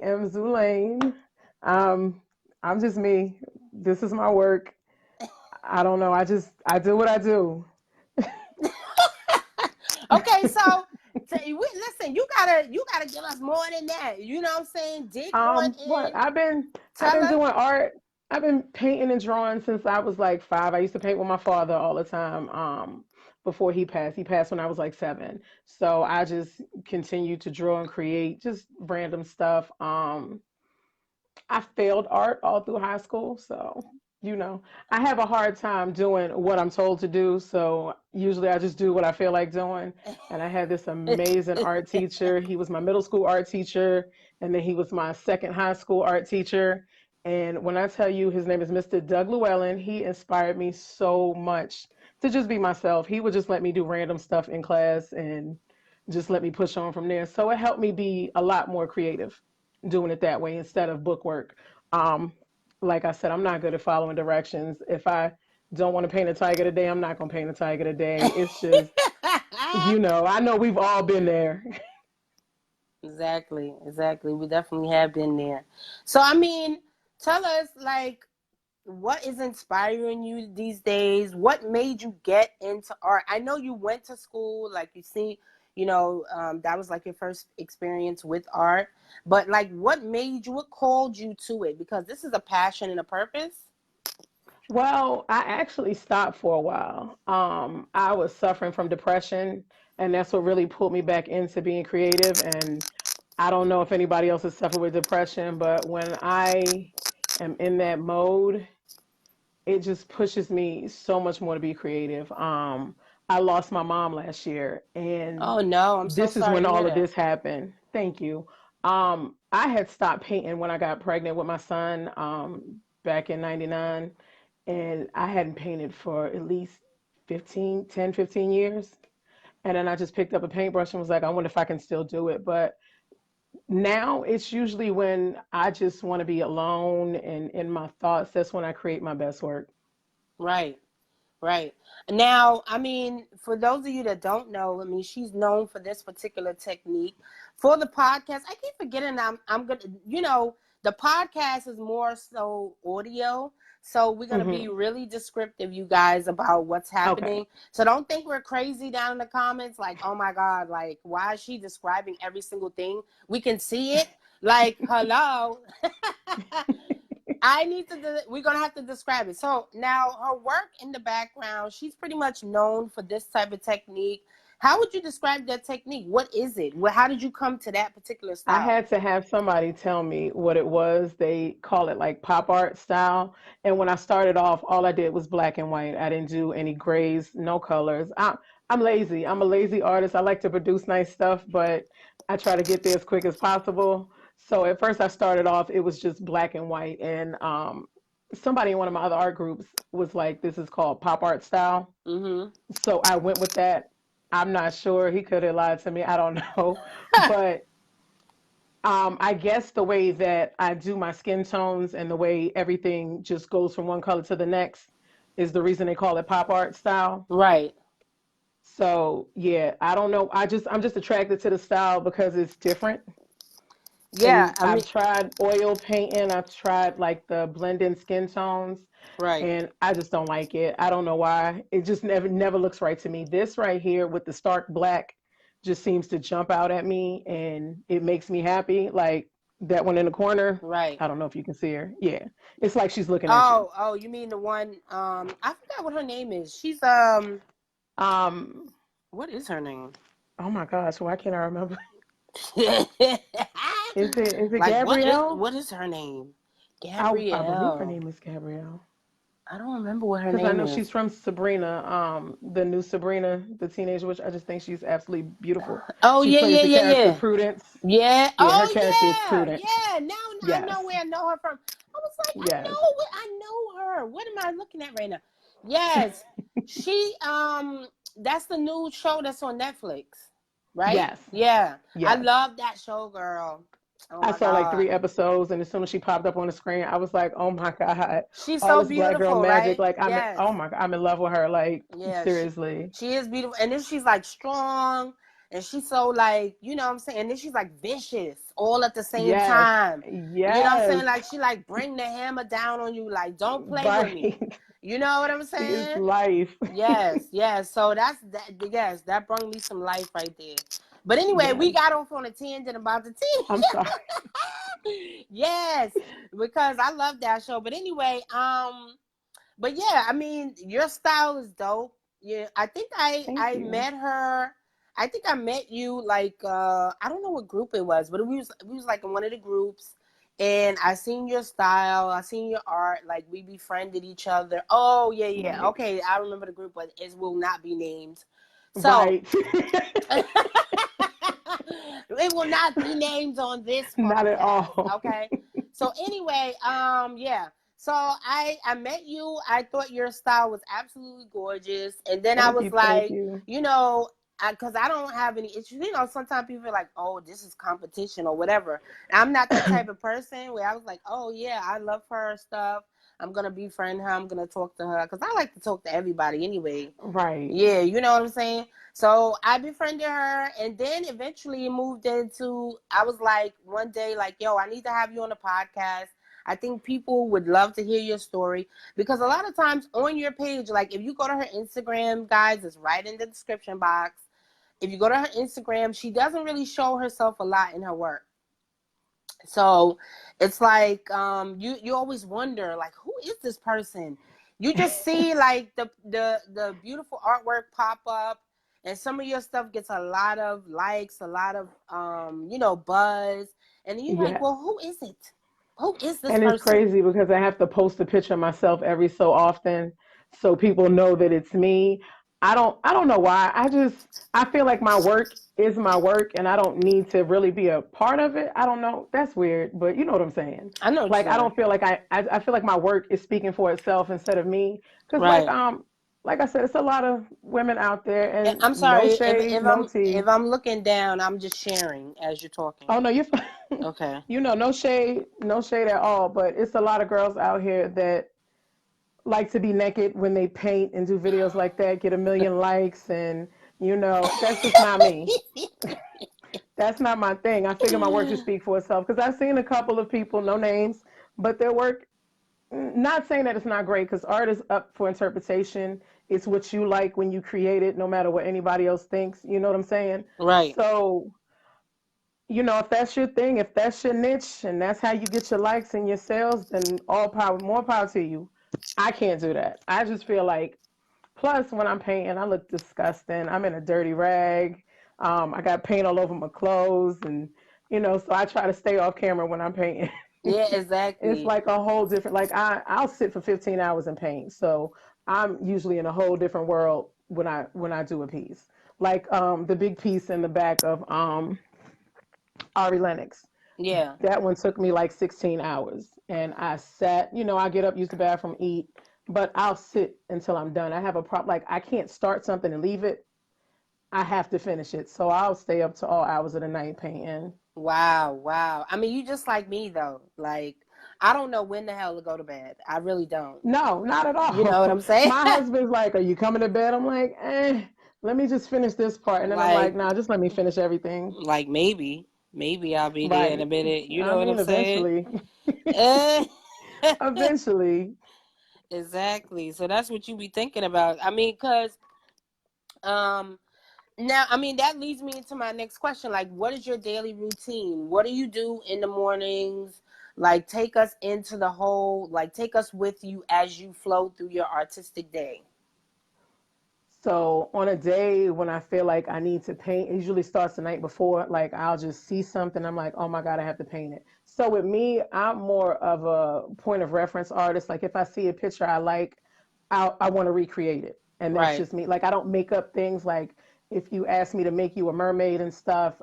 am Zulane. Um, I'm just me. This is my work. I don't know. I do what I do. Okay, so listen, you gotta give us more than that. You know what I'm saying? Dig on What in. I've Tell been us. doing art. I've been painting and drawing since I was like 5. I used to paint with my father all the time. Before he passed. He passed when I was like 7. So I just continued to draw and create just random stuff. I failed art all through high school, so you know, I have a hard time doing what I'm told to do. So usually I just do what I feel like doing. And I had this amazing art teacher. He was my middle school art teacher, and then he was my second high school art teacher. And when I tell you his name is Mr. Doug Llewellyn, he inspired me so much to just be myself. He would just let me do random stuff in class and just let me push on from there. So it helped me be a lot more creative doing it that way instead of bookwork. Um, like I said, I'm not good at following directions. If I don't want to paint a tiger today, I'm not going to paint a tiger today. It's just, I know we've all been there. Exactly, exactly. We definitely have been there. So I mean, tell us like what is inspiring you these days? What made you get into art? I know you went to school, like you see, that was like your first experience with art. But like, what made you? What called you to it? Because this is a passion and a purpose. Well, I actually stopped for a while. I was suffering from depression, and that's what really pulled me back into being creative. And I don't know if anybody else has suffered with depression, but when I am in that mode, it just pushes me so much more to be creative. I lost my mom last year, and Oh no, I'm so this is sorry when to hear all of that. this happened. Thank you. I had stopped painting when I got pregnant with my son back in 99, and I hadn't painted for at least 15 years. And then I just picked up a paintbrush and was like, I wonder if I can still do it. But now it's usually when I just want to be alone and in my thoughts, that's when I create my best work. Right. Right. Now, I mean, for those of you that don't know, I mean, she's known for this particular technique. For the podcast, I keep forgetting I'm gonna, the podcast is more so audio. So we're gonna be Hmm. really descriptive, you guys, about what's Okay. happening. So don't think we're crazy down in the comments, like, oh my God, like, why is she describing every single thing? We can see it. Like, hello. We're going to have to describe it. So now her work in the background, she's pretty much known for this type of technique. How would you describe that technique? What is it? How did you come to that particular I style? had to have somebody tell me what it was. They call it like pop art style. And when I started off, all I did was black and white. I didn't do any grays, no colors. I'm lazy. I'm a lazy artist. I like to produce nice stuff, but I try to get there as quick as possible. So at first I started off, it was just black and white. And somebody in one of my other art groups was like, this is called pop art style. Mm-hmm. So I went with that. I'm not sure. He could have lied to me. I don't know. But I guess the way that I do my skin tones and the way everything just goes from one color to the next is the reason they call it pop art style. Right. So yeah, I don't know. I'm just attracted to the style because it's different. Yeah. And I mean, I've tried oil painting, I've tried like the blend in skin tones, right. and I just don't like it. I don't know why. It just never looks right to me. This right here with the stark black just seems to jump out at me and it makes me happy. Like that one in the corner. Right. I don't know if you can see her. Yeah. It's like she's looking at you. Oh, you mean the one, I forgot what her name is. She's, Um, what is her name? oh my gosh, why can't I remember? Like, Is it Gabrielle? what is her name? I believe her Gabrielle. name is Gabrielle. I don't remember what her Because I name know is. she's from Sabrina, the new Sabrina, the teenage witch. I just think she's absolutely beautiful. Oh She yeah, plays yeah, the yeah, character yeah, Prudence. yeah. Yeah, her Oh character is yeah, Prudence. yeah. Now I know Yes, where I know her from. I was like, yes. I know her. What am I looking at right now? Yes, she. That's the new show that's on Netflix, right? Yes, Yeah, I yes. love that show, girl. Oh I my saw like god, 3 episodes, and as soon as she popped up on the screen, I was like, "Oh my god, she's all so this black girl beautiful, magic!" right? Like Yes. oh my god, I'm in love with her. Like Yeah, seriously. she is beautiful, and then she's like strong. and she's so like, you know what I'm saying? And then she's like vicious all at the same Yes. time. You know what I'm saying? Yes. Like she like bring the hammer down on you, like don't play with me. Right. You know what I'm She is saying? life. Yes, yes. So that's that. Yes, that brought me some life right there. But anyway, we Yes. got off on a tangent about the I'm sorry. tea. Yes, because I love that show. But anyway, but yeah, I mean, your style is dope. Yeah, I think Thank I you. met her. I think I met you like I don't know what group it was, but we was like in one of the groups, and I seen your style, I seen your art, like we befriended each other. Oh yeah, yeah, Right. okay, I remember the group, but it will not be named. So Right. it will not be named on this Not at podcast. all. Okay. So anyway, yeah. So I met you. I thought your style was absolutely gorgeous, and then I Thank was you. Thank like, you. you know, because I don't have any issues. You know, sometimes people are like, oh, this is competition or whatever. I'm not that type of person where I was like, oh yeah, I love her stuff. I'm gonna befriend her. I'm gonna talk to her because I like to talk to everybody anyway. Right. Yeah, you know what I'm saying? So I befriended her, and then eventually it moved into, I was like, one day, like, yo, I need to have you on the podcast. I think people would love to hear your story because a lot of times on your page, like if you go to her Instagram, guys, it's right in the description box. If you go to her Instagram, she doesn't really show herself a lot in her work. So it's like you always wonder like who is this person? You just see like the beautiful artwork pop up, and some of your stuff gets a lot of likes, a lot of buzz, and you're like, Yeah. well, who is it? Who is this And it's person? crazy because I have to post a picture of myself every so often so people know that it's me. I don't know why. I feel like my work is my work and I don't need to really be a part of it. I don't know. That's weird, but you know what I'm saying. I know what Like you're I saying. don't feel like I feel like my work is speaking for itself instead of me. Cause Right. like I said, it's a lot of women out there and I'm no sorry shade, no tea. if I'm looking down, I'm just sharing as you're talking. Oh no, you're Okay. you know, no shade at all. But it's a lot of girls out here that like to be naked when they paint and do videos like that, get a million likes, and you know, that's just not me. That's not my thing. I figure my work should speak for itself because I've seen a couple of people, no names, but their work. Not saying that it's not great because art is up for interpretation. It's what you like when you create it, no matter what anybody else thinks. You know what I'm saying? Right. So you know, if that's your thing, if that's your niche, and that's how you get your likes and your sales, then all power, more power to you. I can't do that. I just feel like, plus when I'm painting, I look disgusting. I'm in a dirty rag. I got paint all over my clothes, and you know, so I try to stay off camera when I'm painting. Yeah, It's exactly. like a whole different. Like I'll sit for 15 hours and paint, so I'm usually in a whole different world when I do a piece. Like the big piece in the back of Ari Lennox. Yeah. That one took me like 16 hours. And I sat, you know, I get up, use the bathroom, eat, but I'll sit until I'm done. I have a problem, like, I can't start something and leave it. I have to finish it. So I'll stay up to all hours of the night painting. Wow, wow. I mean, you just like me though. Like, I don't know when the hell to go to bed. I really don't. No, not at You know what all. I'm saying? My husband's like, are you coming to bed? I'm like, let me just finish this part. And then I'm like, like, nah, just let me finish everything. maybe I'll be there in Right. a minute. You I know what I'm mean, saying? eventually. Eh. Eventually. Exactly. So that's what you be thinking about. I mean, cause um now, I mean, that leads me into my next question. Like, what is your daily routine? What do you do in the mornings? Like, take us into the whole, like, take us with you as you flow through your artistic day. So on a day when I feel like I need to paint, it usually starts the night before. Like I'll just see something, I'm like, oh my God, I have to paint it. So with me, I'm more of a point of reference artist. Like if I see a picture I like, I want to recreate it. And that's Right. just me. Like I don't make up things. Like if you ask me to make you a mermaid and stuff,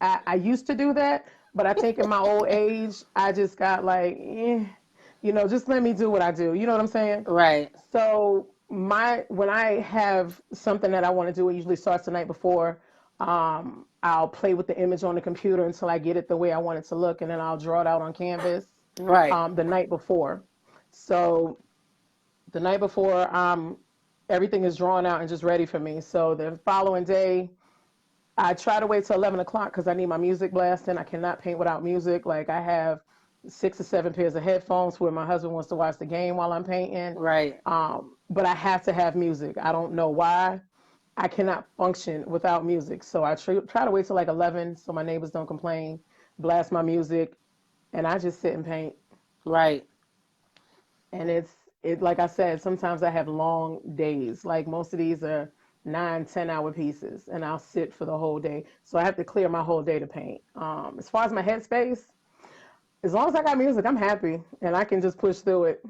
I used to do that, but I think in my old age, I just got like, you know, just let me do what I do. You know what I'm saying? Right. So my when I have something that I want to do, it usually starts the night before. I'll play with the image on the computer until I get it the way I want it to look, and then I'll draw it out on canvas Right. the night before. So the night before, everything is drawn out and just ready for me. So the following day, I try to wait till 11 o'clock because I need my music blasting. I cannot paint without music. Like I have 6 or 7 pairs of headphones where my husband wants to watch the game while I'm painting. Right. But I have to have music. I don't know why. I cannot function without music. So I try to wait till like 11 so my neighbors don't complain, blast my music, and I just sit and paint. Right. And it like I said, sometimes I have long days. Like most of these are 9, 10 hour pieces, and I'll sit for the whole day. So I have to clear my whole day to paint. As far as my headspace, as long as I got music, I'm happy and I can just push through it.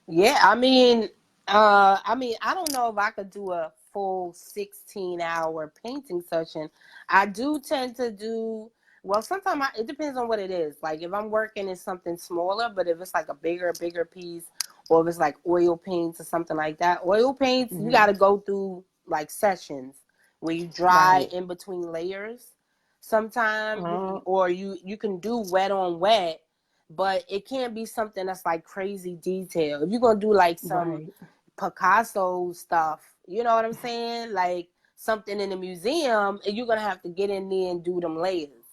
Yeah, I mean, I don't know if I could do a full 16-hour painting session. I do tend to do, well, sometimes it depends on what it is. Like if I'm working in something smaller, but if it's like a bigger piece, or if it's like oil paints or something like that. Oil paints, you got Hmm. to go through like sessions where you dry Right. in between layers. Sometime Uh, or you can do wet on wet, but it can't be something that's like crazy detail. If you're gonna do like some right. Picasso stuff, you know what I'm saying? Like something in the museum, and you're gonna have to get in there and do them layers.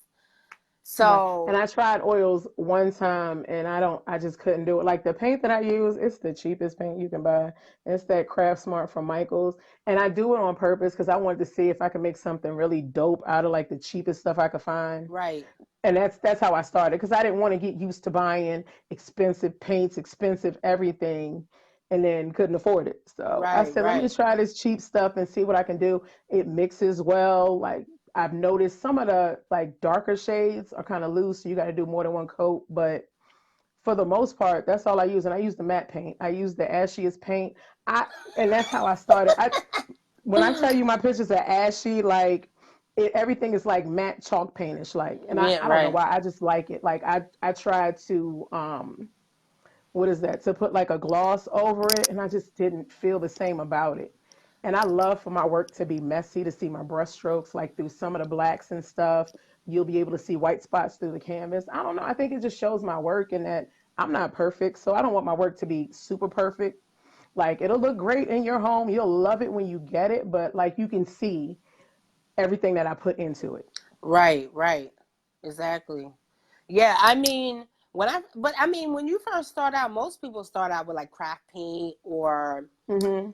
Right. And So I tried oils one time and I just couldn't do it. Like the paint that I use, it's the cheapest paint you can buy. It's that Craft Smart from Michaels. And I do it on purpose because I wanted to see if I could make something really dope out of like the cheapest stuff I could find. right, And that's how I started because I didn't want to get used to buying expensive paints, expensive everything, and then couldn't afford it. So I right, said, let me right, try this cheap stuff and see what I can do. It mixes well. Like I've noticed some of the like darker shades are kind of loose, so you got to do more than one coat. But for the most part, that's all I use. And I use the matte paint. I use the ashiest paint. I and that's how I started. I when I tell you my pictures are ashy, like everything is like matte chalk paintish, like, and I, yeah, I don't know right, why, I just like it. Like I tried to what is that? To put like a gloss over it, and I just didn't feel the same about it. And I love for my work to be messy, to see my brush strokes, like through some of the blacks and stuff. You'll be able to see white spots through the canvas. I don't know. I think it just shows my work and that I'm not perfect. So I don't want my work to be super perfect. Like it'll look great in your home. You'll love it when you get it, but like you can see everything that I put into it. right, right, exactly. Yeah, I mean, but I mean, when you first start out, most people start out with like craft paint or, Hmm.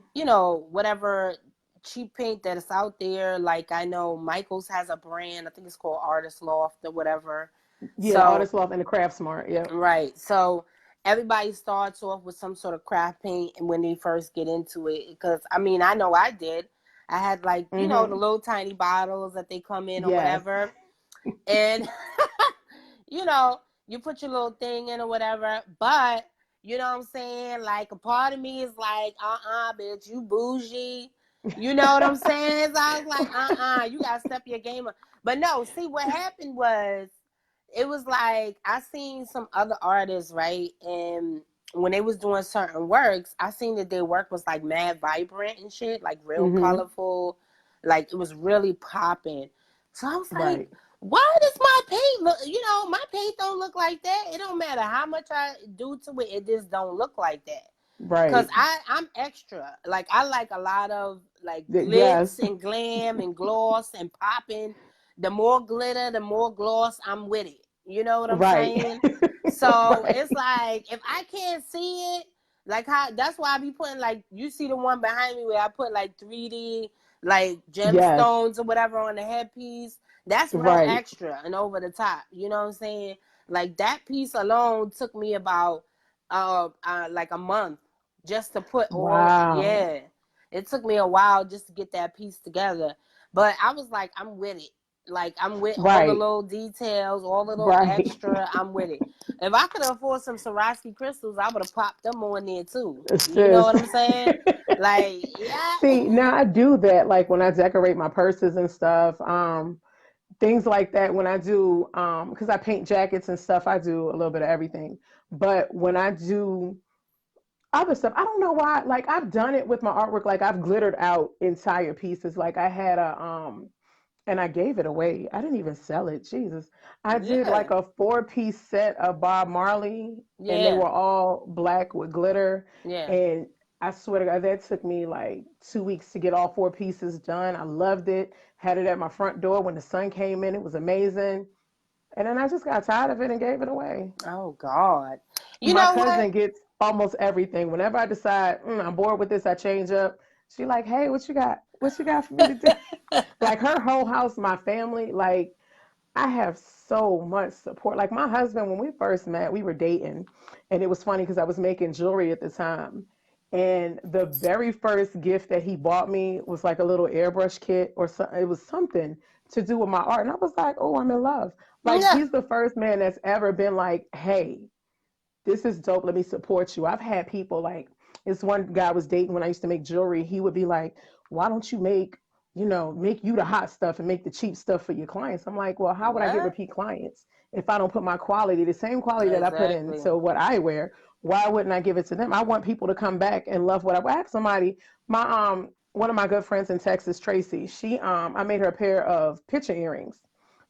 whatever cheap paint that is out there. Like I know Michaels has a brand, I think it's called Artist Loft or whatever. Yeah, the So, Artist Loft and the Craft Smart. Yep. right. So everybody starts off with some sort of craft paint and when they first get into it. Because I mean, I know I did. I had like, the Hmm. little tiny bottles that they come in or Yes. whatever. And you know, you put your little thing in or whatever. But you know what I'm saying? Like a part of me is like, bitch, you bougie. You know what I'm saying? So I was like, you gotta step your game up. But no, see what happened was it was like I seen some other artists, right? And when they was doing certain works, I seen that their work was like mad vibrant and shit, like real Hmm. colorful, like it was really popping. So I was like, Right. why does my paint look? My paint don't look like that. It don't matter how much I do to it, it just don't look like that. Cause Right. I'm extra. Like I like a lot of like glitz Yes. and glam and gloss and popping. The more glitter, the more gloss, I'm with it. You know what I'm Right. saying? So it's Right. like if I can't see it, like how that's why I be putting like you see the one behind me where I put like 3D like Yes. gemstones or whatever on the headpiece. That's real Right. extra and over the top. You know what I'm saying? Like that piece alone took me about like a month just to put all, Wow. yeah, it took me a while just to get that piece together, but I was like, I'm with it. Like I'm with all the Right. little details, all the little Right. extra. I'm with it. If I could afford some Swarovski crystals, I would have popped them on there too. You know Sis. what I'm saying? Like, yeah. See, now I do that like when I decorate my purses and stuff. Things like that when I do because I paint jackets and stuff, I do a little bit of everything. But when I do other stuff, I don't know why, like I've done it with my artwork, like I've glittered out entire pieces. Like I had a and I gave it away. I didn't even sell it. Jesus. I did Yeah, like a 4 piece set of Bob Marley and they yeah, were all black with glitter. yeah. And I swear to God, that took me like 2 weeks to get all four pieces done. I loved it. Had it at my front door when the sun came in. It was amazing. And then I just got tired of it and gave it away. Oh God. You My know what? cousin gets almost everything. Whenever I decide I'm bored with this, I change up. She like, hey, what you got? What you got for me to do? Like her whole house, my family, like I have so much support. Like my husband, when we first met, we were dating, and it was funny because I was making jewelry at the time. And the very first gift that he bought me was like a little airbrush kit or something. It was something to do with my art. And I was like, oh, I'm in love. Like Yeah. he's the first man that's ever been like, hey, this is dope. Let me support you. I've had people like this one guy I was dating when I used to make jewelry. He would be like, why don't you make you the hot stuff and make the cheap stuff for your clients? I'm like, well, how would I get What? repeat clients if I don't put my quality, the same quality that I put Exactly. into what I wear? Why wouldn't I give it to them? I want people to come back and love what I asked somebody. My one of my good friends in Texas, Tracy, she I made her a pair of picture earrings.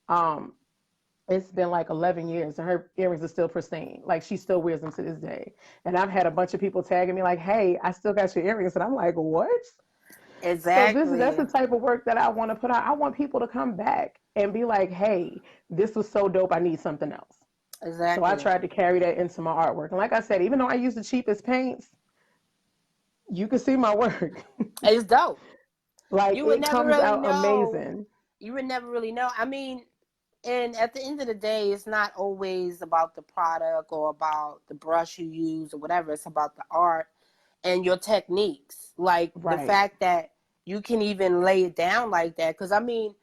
Um, it's been like 11 years and her earrings are still pristine. Like she still wears them to this day. And I've had a bunch of people tagging me like, hey, I still got your earrings. And I'm like, what? So that's Exactly. the type of work that I want to put out. I want people to come back and be like, hey, this was so dope. I need something else. So I Exactly. tried to carry that into my artwork. And like I said, even though I use the cheapest paints, you can see my work. It's dope. Like You would it never comes really out know. amazing. You would never really know. I mean, and at the end of the day, it's not always about the product or about the brush you use or whatever. It's about the art and your techniques. Like the Right. fact that you can even lay it down like that. Because I mean,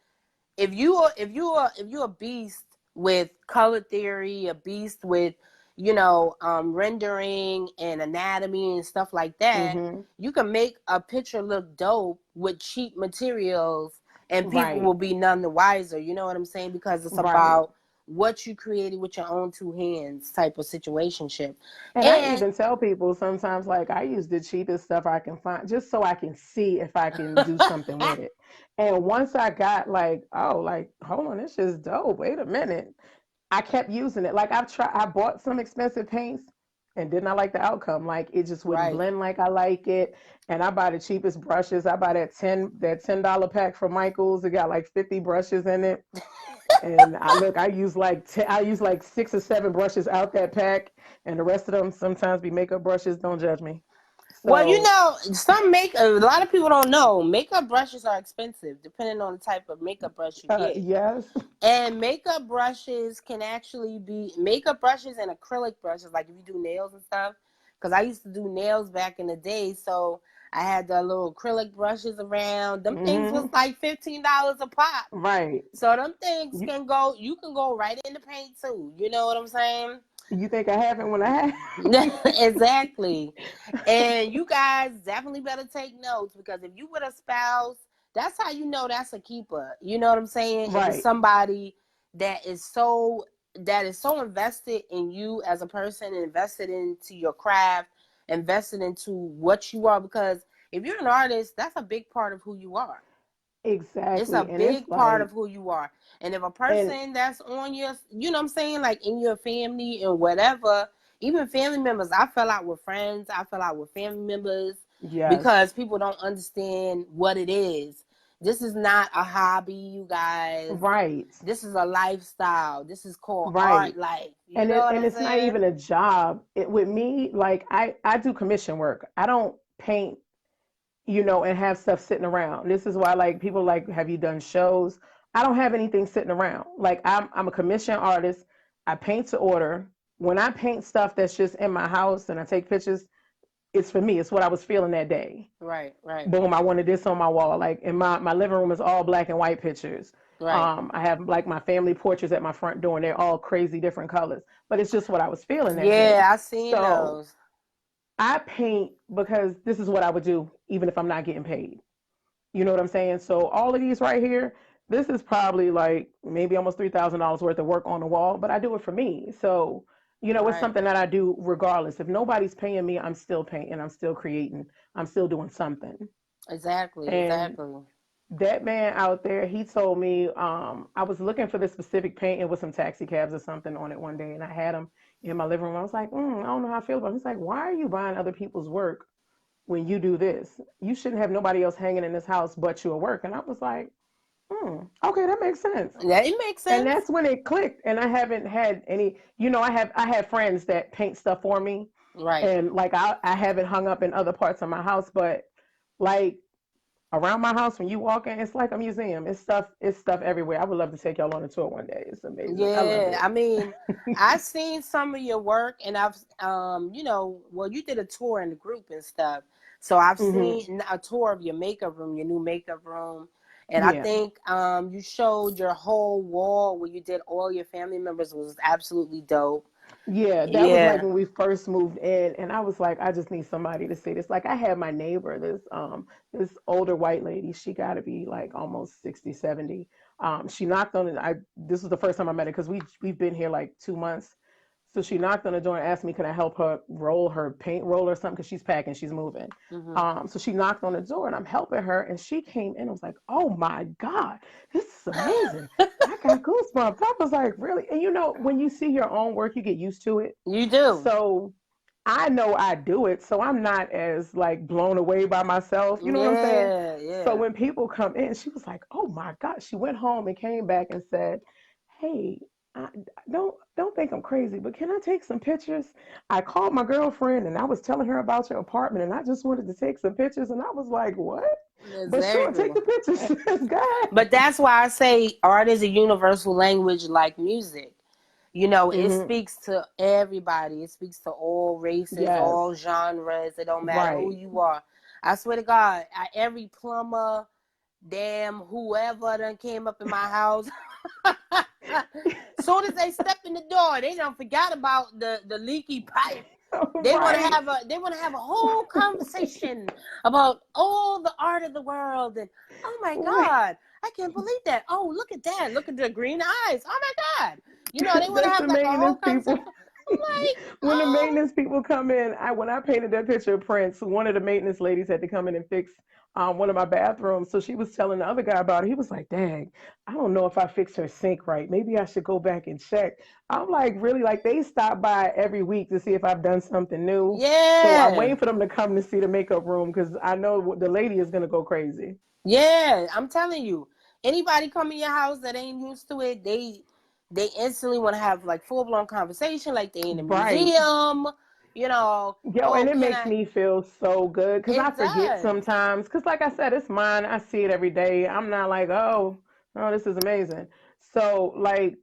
if you're a beast with color theory, a beast with rendering and anatomy and stuff like that, Mm-hmm. you can make a picture look dope with cheap materials, and people Right. will be none the wiser. You know what I'm saying? Because it's Right. about what you created with your own two hands type of situationship. And I And even tell people sometimes, like, I use the cheapest stuff I can find just so I can see if I can do something with it. And once I got like, oh, like, hold on, this is dope. Wait a minute. I kept using it. Like, I bought some expensive paints and did not like the outcome. Like, it just wouldn't right. blend like I like it. And I buy the cheapest brushes. I buy that $10 pack from Michaels. It got like 50 brushes in it. And I use like 6 or 7 brushes out that pack, and the rest of them sometimes be makeup brushes. Don't judge me. Well, So, some make a lot of people don't know makeup brushes are expensive depending on the type of makeup brush you get. yes, And makeup brushes can actually be makeup brushes and acrylic brushes, like if you do nails and stuff. Because I used to do nails back in the day, so I had the little acrylic brushes around. Them things was hmm like $15 a pop. right. So them things You can go. You can go right in the paint too. You know what I'm saying? you think I haven't when I have? Exactly. And you guys definitely better take notes, because if you with a spouse, that's how you know that's a keeper. You know what I'm saying? If it's Right. somebody that is so invested in you as a person, invested into your craft, invested into what you are, because if you're an artist, that's a big part of who you are. It's a Exactly. And it's big part like, of who you are. And if a and person that's on your, you know what I'm saying, like in your family and whatever, even family members, I fell out with friends, I fell out with family members yes, because people don't understand what it is. This is not a hobby, you guys. right, This is a lifestyle. This is called right. art life. You And know what I'm it's not saying? even a job. With me, like I do commission work. I don't paint and have stuff sitting around. This is why like people like, have you done shows? I don't have anything sitting around. Like I'm a commission artist. I paint to order. When I paint stuff that's just in my house and I take pictures, it's for me. It's what I was feeling that day. Right, right, Boom, I wanted this on my wall. Like in my living room is all black and white pictures. right. I have like my family portraits at my front door and they're all crazy different colors. But it's just what I was feeling that day. Yeah, I seen So those. I paint because this is what I would do even if I'm not getting paid. You know what I'm saying? So all of these right here, this is probably like maybe almost $3,000 worth of work on the wall, but I do it for me. So, it's Right. something that I do regardless. If nobody's paying me, I'm still painting, I'm still creating, I'm still doing something. Exactly, And exactly. that man out there, he told me, I was looking for this specific painting with some taxi cabs or something on it one day, and I had him in my living room. I was like, I don't know how I feel about it. He's like, why are you buying other people's work when you do this, you shouldn't have nobody else hanging in this house but you at work. And I was like, okay, that makes sense. Yeah, it makes And sense. that's when it clicked. And I haven't had any, I have friends that paint stuff for me. Right. And like I have it hung up in other parts of my house, but like around my house when you walk in, it's like a museum. It's stuff everywhere. I would love to take y'all on a tour one day. It's amazing. I love Yeah, it. I mean, I've seen some of your work, and I've, well, you did a tour in the group and stuff, so I've Hmm. seen a tour of your makeup room, your new makeup room, and I Yeah. think you showed your whole wall where you did all your family members was absolutely dope. Yeah, that was like Yeah. when we first moved in, and I was like, I just need somebody to see this. Like I had my neighbor, this older white lady, she got to be like almost 60, 70. She knocked on it. I This was the first time I met her because we've been here like 2 months. So she knocked on the door and asked me, can I help her roll her paint roll or something? Because she's packing, she's moving. Hmm. So she knocked on the door and I'm helping her. And she came in and was like, oh my God, this is amazing. I got goosebumps. I was like, really? And when you see your own work, you get used to it. You do. So I know I do it. So I'm not as like blown away by myself. You know what I'm saying? Yeah, So yeah. when people come in, she was like, oh my God. She went home and came back and said, hey, I don't think I'm crazy, but can I take some pictures? I called my girlfriend and I was telling her about your apartment and I just wanted to take some pictures and I was like, what? But sure, take Exactly. the pictures. Go ahead. But that's why I say art is a universal language like music. It Hmm. speaks to everybody. It speaks to all races, Yes. all genres. It don't matter who Right. you are. I swear to God, every plumber, damn whoever done came up in my house. Soon as they step in the door, they don't forgot about the leaky pipe. Right. They want to have a whole conversation about all the art of the world and oh my Right. God, I can't believe that. Oh, look at that. Look at the green eyes. Oh my God. They want to That's have the like a whole maintenance people. conversation. I'm like, When the maintenance people come in, when I painted that picture of Prince, one of the maintenance ladies had to come in and fix one of my bathrooms. So she was telling the other guy about it. He was like, "Dang, I don't know if I fixed her sink right. Maybe I should go back and check." I'm like, "Really?" Like they stop by every week to see if I've done something new. So I'm yeah. waiting for them to come to see the makeup room because I know the lady is gonna go crazy. Yeah, I'm telling you. Anybody come in your house that ain't used to it, they instantly want to have like full blown conversation, like they in a Right. museum. Yo, Oh, and it can makes I? me feel so good because I It forget does. sometimes. Because, like I said, it's mine. I see it every day. I'm not like, oh, this is amazing. So, like,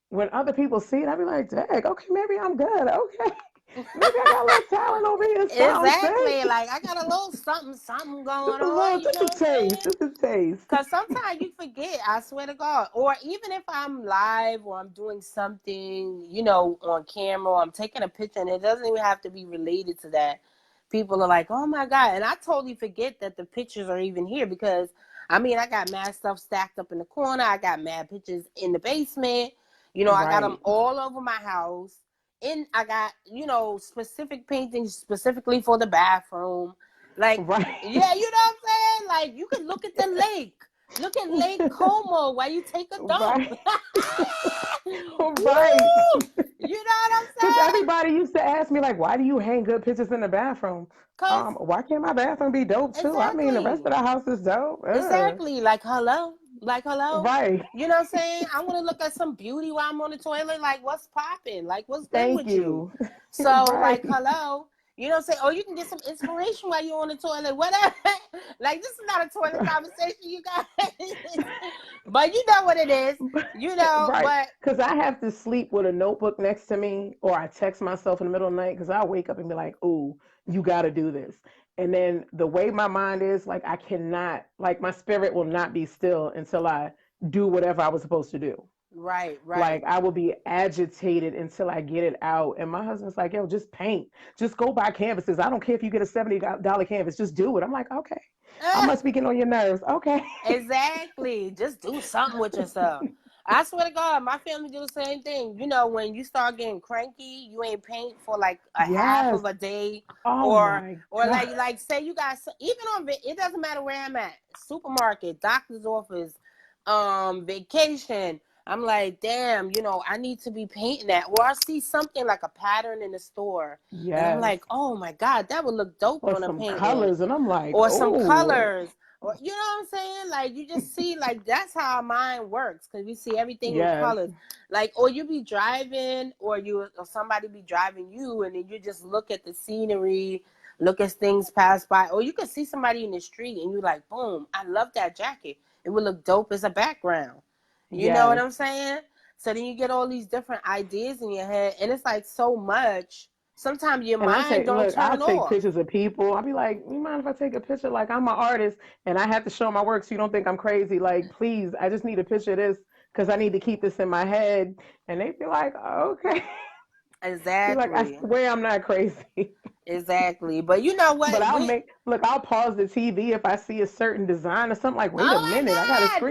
when other people see it, I be like, dang, okay, maybe I'm good. Okay, maybe I got a little talent over here, something. Exactly. Like I got a little something, something Just going a on. little, You just know a what I'm taste, saying? just a taste. Because sometimes you forget, I swear to God. Or even if I'm live or I'm doing something, on camera, or I'm taking a picture, and it doesn't even have to be related to that. People are like, oh my God. And I totally forget that the pictures are even here because, I mean, I got mad stuff stacked up in the corner. I got mad pictures in the basement. I got them Right, all over my house. I got, specific paintings specifically for the bathroom. Like, right, yeah, you know what I'm saying? Like, you can look at the lake. Look at Lake Como while you take a dump. right, right. Woo! You know what I'm Because saying? everybody used to ask me, like, why do you hang good pictures in the bathroom? Because, Why can't my bathroom be dope too? I mean, the rest of exactly. the house is dope. Exactly. Like, hello. Like, hello. Right. You know what I'm saying? I want to look at some beauty while I'm on the toilet. Like, what's popping? Like, what's good Thank with you? you. So, like, Right. hello. You know what I'm saying? Or you can get some inspiration while you're on the toilet. Whatever. Like, this is not a toilet conversation, you guys. But you know what it is. Right. But Because I have to sleep with a notebook next to me, or I text myself in the middle of the night because I wake up and be like, ooh, you got to do this. And then the way my mind is, like, I cannot, like, my spirit will not be still until I do whatever I was supposed to do. right, Like right. I will be agitated until I get it out. And my husband's like, yo, just paint. Just go buy canvases. I don't care if you get a $70 canvas. Just do it. I'm like, okay. I Uh, must be getting on your nerves. Okay. exactly. Just do something with yourself. I swear to God, my family do the same thing. When you start getting cranky, you ain't paint for like a half Yes. of a day, Oh or my or God. like say you got even it doesn't matter where I'm at, supermarket, doctor's office, vacation. I'm like, damn, I need to be painting that. Or I see something like a pattern in the store, and I'm Yes. like, oh my God, that would look dope Or on a some painting. colors, and I'm like, Or some oh, colors. Or you know what I'm saying? Like, you just see, like, that's how our mind works, because we see everything in yes, colors. Like, or you be driving, or somebody be driving you, and then you just look at the scenery, look as things pass by. Or you can see somebody in the street, and you like, boom, I love that jacket. It would look dope as a background. You know what yes. I'm saying? So then you get all these different ideas in your head, and it's like so much. Sometimes your And mind don't I'll turn take off. pictures of people. I'll be like, you mind if I take a picture? Like, I'm an artist and I have to show my work so you don't think I'm crazy. Like, please, I just need a picture of this because I need to keep this in my head. And they be like, okay. Be like, I Exactly. swear I'm not crazy. Exactly. But you know But what? I'll pause the TV if I see a certain design or something like, wait a Oh minute, my God.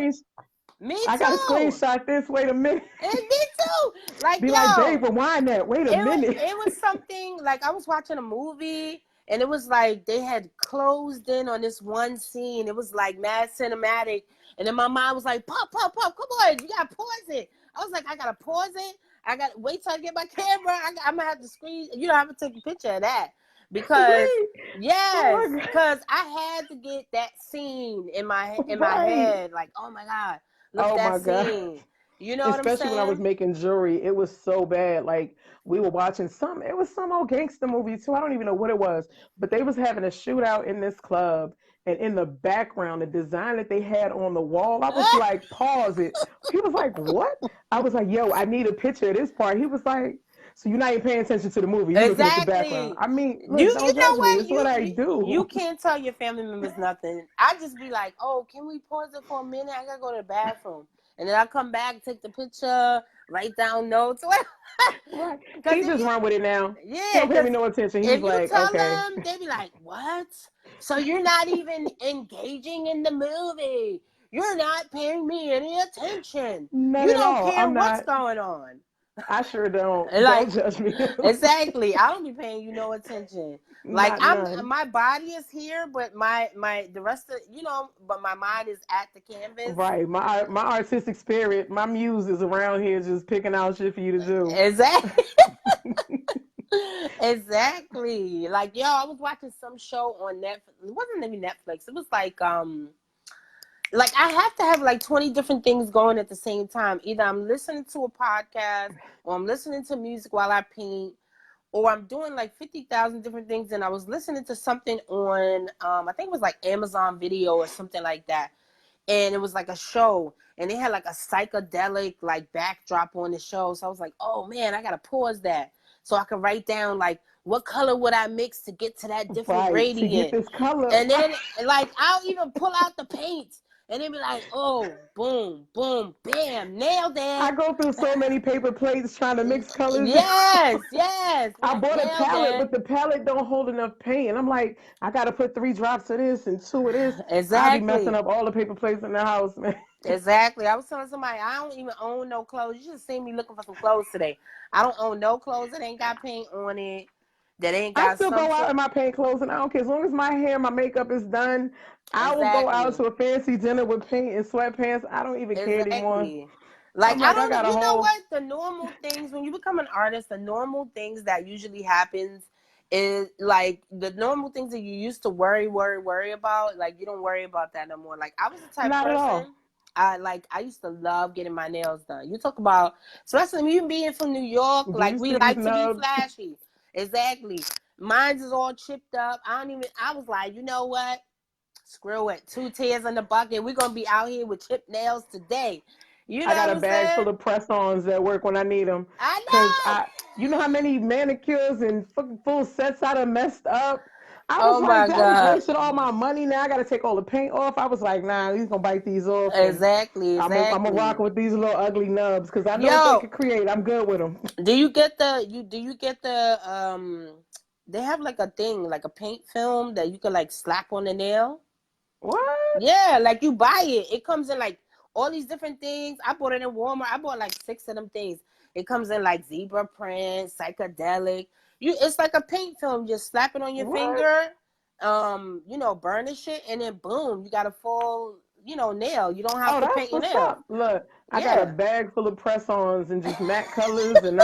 Me I got to too. screenshot this. Wait a minute. And me too. Like, Be like, babe, yo, rewind that. Wait a minute. it was something like I was watching a movie, and it was like they had closed in on this one scene. It was like mad cinematic. And then my mom was like, pop, pop, pop, come on, you gotta pause it. I was like, I gotta pause it. I gotta wait till I get my camera. I'm gonna have to screen, I have to take a picture of that. Because Wait. Oh yes, my God. because I had to get that scene in my Right. head. Like, oh my God, look at Oh that my God. scene. You know what I'm Especially when I was saying? making jewelry, it was so bad. Like we were watching it was some old gangster movie too. I don't even know what it was, but they was having a shootout in this club, and in the background, the design that they had on the wall, I was like, pause it. He was like, what? I was like, yo, I need a picture of this part. He was like, so you're not even paying attention to the movie. You looking at the background. Exactly. I mean, You look, you don't know judge me. what? It's what I You do. can't tell your family members nothing. I just be like, oh, can we pause it for a minute? I gotta go to the bathroom, and then I come back, take the picture, write down notes. Right. Because He if just you run with it now. He Yeah, don't pay me because no attention. He's if you like, tell okay. them, they be like, what? So you're not even engaging in the movie. You're not paying me any attention. None You at don't all. care I'm what's not. going on. I sure don't. Like, Don't judge me. exactly. I don't be paying you no attention. Like, Not none. my body is here, but the rest of, but my mind is at the canvas. Right. My artistic spirit, my muse is around here just picking out shit for you to do. Exactly. Exactly. Like, yo, I was watching some show on Netflix. It wasn't even Netflix. It was like I have to have like 20 different things going at the same time. Either I'm listening to a podcast, or I'm listening to music while I paint, or I'm doing like 50,000 different things. And I was listening to something on I think it was like Amazon Video or something like that. And it was like a show, and they had like a psychedelic like backdrop on the show. So I was like, oh man, I gotta pause that so I could write down like what color would I mix to get to that different Right. To get gradient. this color. And Right. then like I'll even pull out the paint, and then be like, oh, boom, boom, bam, nailed I it. go through so many paper plates trying to mix colors. Yes, yes. Be I like, bought a nailed palette, it. but the palette don't hold enough paint. And I'm like, I gotta put 3 drops of this and 2 of this. I'll be messing Exactly. up all the paper plates in the house, man. Exactly. I was telling somebody I don't even own no clothes. You should see me looking for some clothes today. I don't own no clothes that ain't got paint on it. That ain't I got still some go out sort. in my paint clothes, and I don't care. As long as my hair, my makeup is done, I will go out Exactly. to a fancy dinner with paint and sweatpants. I don't even care anymore. Exactly. Like, I'm I like, I don't, got a you know whole. what? The normal things, when you become an artist, the normal things that usually happens is like the normal things that you used to worry about. Like, you don't worry about that no more. Like, I was the type of Not at all. person, I used to love getting my nails done. You talk about, especially me being from New York, Do like you we see these like to be nubs? flashy. Exactly. Mine's is all chipped up. I was like, you know what? Screw it. 2 tears in the bucket. We're going to be out here with chipped nails today. You I know got what a I'm bag saying? full of press-ons that work when I need them. I Cause know. you know how many manicures and fucking full sets I done messed up. I was Oh like, my I just God. wasted all my money. Now I got to take all the paint off. I was like, nah, he's gonna bite these off, and Exactly. I'm gonna rock Exactly. with these little ugly nubs because I know what they Yo, could create. I'm good with them. do you get the they have like a thing, like a paint film that you can like slap on the nail? What? Yeah, like you buy it. It comes in like all these different things. I bought it in Walmart. I bought like 6 of them things. It comes in like zebra print, psychedelic. It's like a paint film. Just slap it on your What? finger, burnish it, and then boom, you got a full, nail. You don't have Oh, to that's paint your what's nail. up. Look, I got a Yeah. bag full of press-ons and just matte colors, and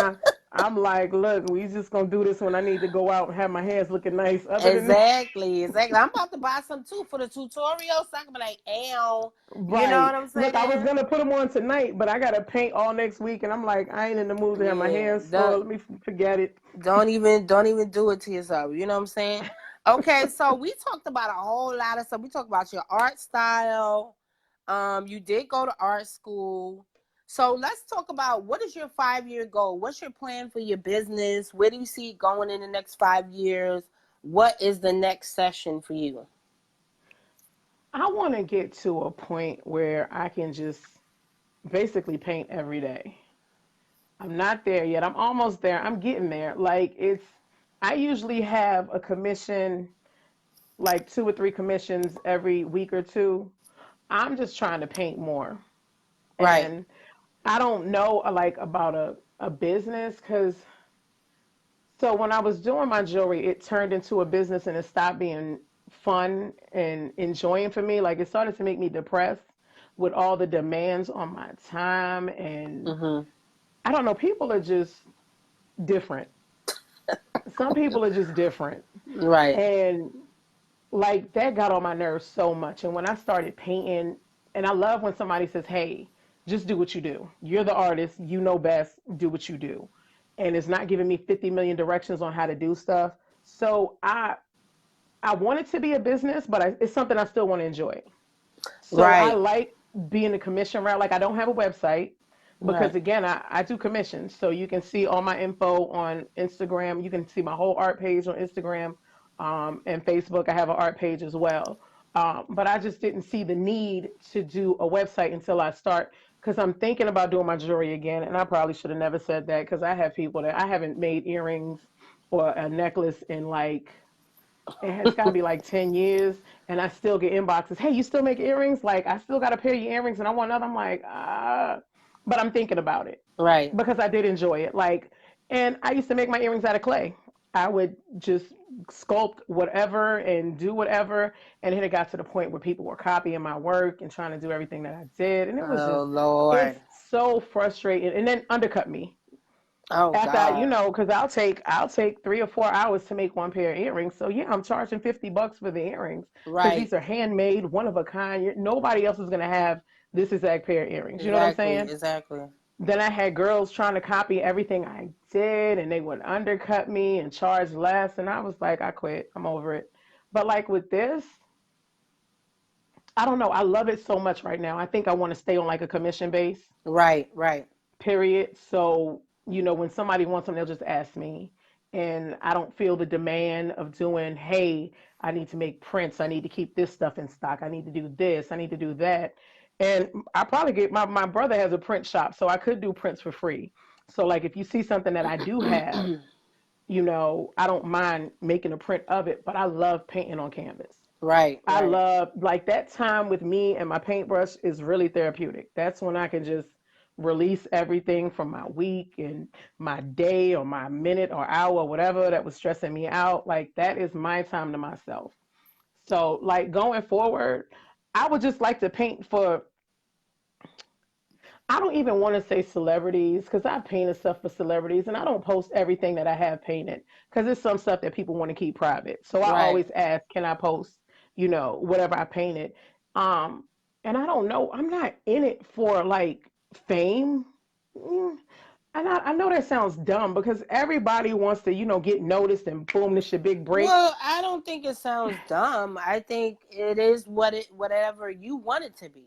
I'm like, look, we just gonna do this when I need to go out and have my hands looking nice. Other than that, Exactly. Exactly. I'm about to buy some too for the tutorial, so I can be like, "Ow," you know what right. I'm Look, I was saying? gonna put them on tonight, but I gotta paint all next week, and I'm like, I ain't in the mood to have my Yeah. hands sore. Let me forget it. Don't even do it to yourself. You know what I'm saying? Okay, so we talked about a whole lot of stuff. We talked about your art style. You did go to art school. So let's talk about, what is your 5-year goal? What's your plan for your business? Where do you see it going in the next 5 years? What is the next session for you? I want to get to a point where I can just basically paint every day. I'm not there yet. I'm almost there. I'm getting there. I usually have a commission, like 2 or 3 commissions every week or two. I'm just trying to paint more. Right. And I don't know like about a business because so when I was doing my jewelry, it turned into a business and it stopped being fun and enjoying for me. Like it started to make me depressed with all the demands on my time. And Mm-hmm. I don't know, people are just different. Some people are just different. Right. And like that got on my nerves so much. And when I started painting, and I love when somebody says, hey, just do what you do. You're the artist, you know best, do what you do. And it's not giving me 50 million directions on how to do stuff. So I want it to be a business, but it's something I still want to enjoy. So I Right. like being a commission route. Like I don't have a website because Right. again, I do commissions. So you can see all my info on Instagram. You can see my whole art page on Instagram, and Facebook. I have an art page as well. But I just didn't see the need to do a website until I start because I'm thinking about doing my jewelry again. And I probably should have never said that because I have people that I haven't made earrings or a necklace in like it's got to be like 10 years. And I still get inboxes. Hey, you still make earrings? Like, I still got a pair of your earrings and I want another. I'm like, but I'm thinking about it Right. because I did enjoy it. And I used to make my earrings out of clay. I would just sculpt whatever and do whatever. And then it got to the point where people were copying my work and trying to do everything that I did. And it was Oh just, it's Lord. so frustrating. And then undercut me Oh after God. because I'll take 3 or 4 hours to make one pair of earrings. So yeah, I'm charging $50 for the earrings because Right. these are handmade, one of a kind. Nobody else is gonna have this exact pair of earrings. You know what I'm Exactly. saying? Exactly. Then I had girls trying to copy everything I did, and they would undercut me and charge less. And I was like, I quit. I'm over it. But like with this, I don't know. I love it so much right now. I think I want to stay on like a commission base. Right. Right. Period. So, when somebody wants them, they'll just ask me. And I don't feel the demand of doing, hey, I need to make prints. I need to keep this stuff in stock. I need to do this. I need to do that. And I probably get my brother has a print shop, so I could do prints for free. So, like, if you see something that I do have, I don't mind making a print of it, but I love painting on canvas. Right. I Right. love like that time with me and my paintbrush is really therapeutic. That's when I can just release everything from my week and my day or my minute or hour, whatever that was stressing me out. Like that is my time to myself. So like going forward, I would just like to paint for I don't even want to say celebrities because I painted stuff for celebrities and I don't post everything that I have painted because it's some stuff that people want to keep private. So I Right. always ask, can I post, whatever I painted? Um, and I don't know, I'm not in it for like fame. Mm, And I know that sounds dumb because everybody wants to, get noticed and boom, this your big break. Well, I don't think it sounds dumb. I think it is whatever you want it to be.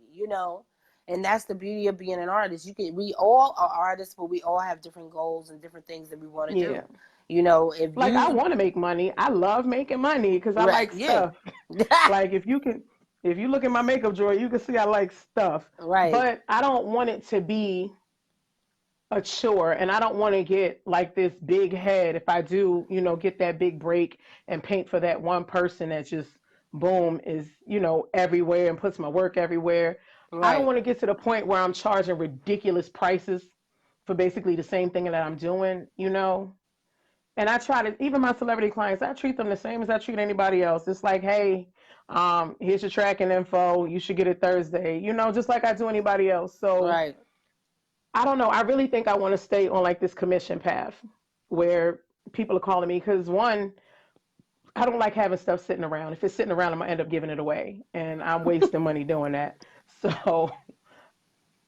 And that's the beauty of being an artist. We all are artists, but we all have different goals and different things that we want to do. Yeah. If Like I you want to make money. I love making money because I right, like yeah. stuff. Like if you look at my makeup drawer, you can see I like stuff. Right. But I don't want it to be a chore and I don't want to get like this big head if I do, get that big break and paint for that one person that just boom is, everywhere and puts my work everywhere. I don't Right. want to get to the point where I'm charging ridiculous prices for basically the same thing that I'm doing. And I try to, even my celebrity clients, I treat them the same as I treat anybody else. It's like, hey, here's your tracking info. You should get it Thursday. You know, just like I do anybody else. So Right. I don't know. I really think I want to stay on like this commission path where people are calling me because one, I don't like having stuff sitting around. If it's sitting around, I'm gonna end up giving it away, and I'm wasting money doing that. So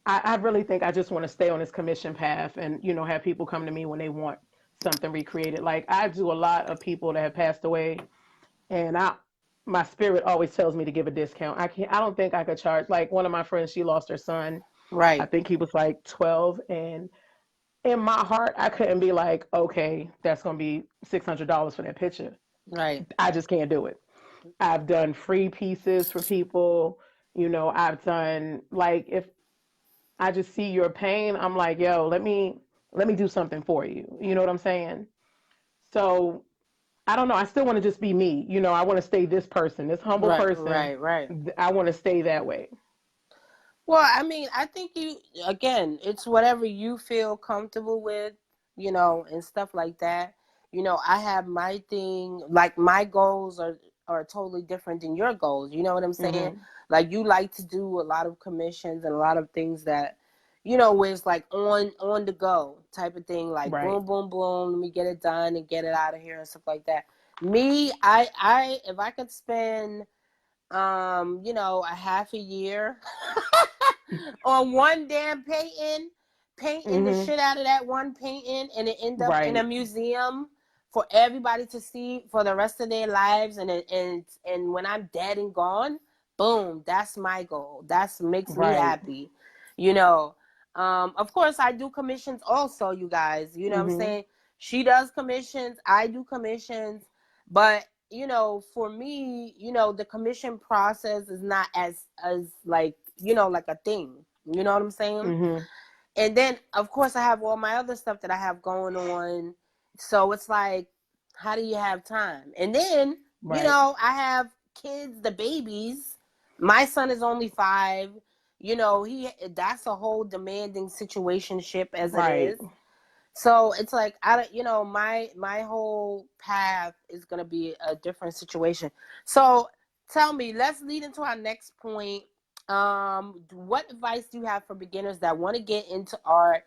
I really think I just want to stay on this commission path, and have people come to me when they want something recreated. Like I do a lot of people that have passed away, and my spirit always tells me to give a discount. I don't think I could charge. Like one of my friends, she lost her son. I Right. think he was like 12, and in my heart, I couldn't be like, okay, that's gonna be $600 for that picture. Right. I just can't do it. I've done free pieces for people. I've done like if I just see your pain, I'm like, yo, let me do something for you. You know what I'm saying? So I don't know. I still want to just be me. I want to stay this person, this humble Right. person. Right. Right. I want to stay that way. Well, I mean, I think again, it's whatever you feel comfortable with, and stuff like that. I have my thing, like my goals are totally different than your goals. You know what I'm saying? Hmm. Like you like to do a lot of commissions and a lot of things that, where it's like on the go type of thing, like Right. boom, boom, boom, let me get it done and get it out of here and stuff like that. Me, if I could spend a half a year on one damn painting the Hmm. shit out of that one painting, and it end up in a Right. museum for everybody to see for the rest of their lives, and when I'm dead and gone, boom, that's my goal. That's makes me Right. happy, you know. Of course, I do commissions also, you guys. You know what I'm Hmm. saying? She does commissions, I do commissions, but for me, the commission process is not as like like a thing. You know what I'm saying? Hmm. And then of course I have all my other stuff that I have going on. So it's like, how do you have time? And then, Right. I have kids, the babies. My son is only 5. He that's a whole demanding situationship as it Right. is. So it's like I don't, my whole path is gonna be a different situation. So tell me, let's lead into our next point. What advice do you have for beginners that want to get into art,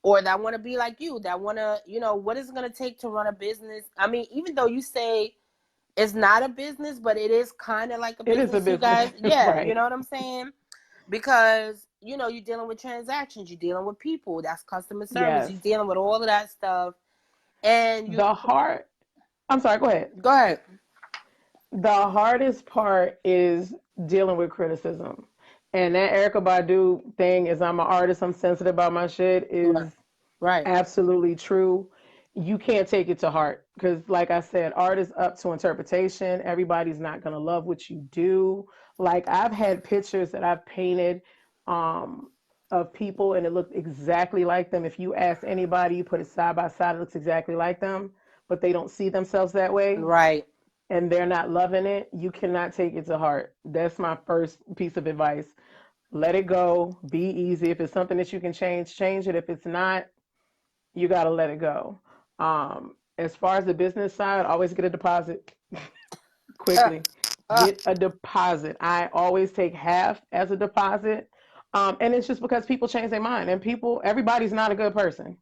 or that want to be like you, that want to, what is it gonna take to run a business? I mean, even though you say it's not a business, but it is kind of like a It is a business, you business. guys. Yeah, you Right. know what I'm saying? Because you're dealing with transactions, you're dealing with people, that's customer service, Yes. you're dealing with all of that stuff, and you The hard, I'm sorry, go ahead. go ahead. The hardest part is dealing with criticism. And that Erica Badu thing is I'm an artist, I'm sensitive about my shit Right, is right, absolutely true. You can't take it to heart because, like I said, art is up to interpretation. Everybody's not going to love what you do. Like, I've had pictures that I've painted um, of people and it looked exactly like them. If you ask anybody, you put it side by side, it looks exactly like them, but they don't see themselves that way right. and they're not loving it. You cannot take it to heart. That's my first piece of advice. Let it go. Be easy. If it's something that you can change, change it. If it's not, you got to let it go. As far as the business side, always get a deposit Uh, quickly. uh, Get a deposit. I always take half as a deposit. And it's just because people change their mind and everybody's not a good person.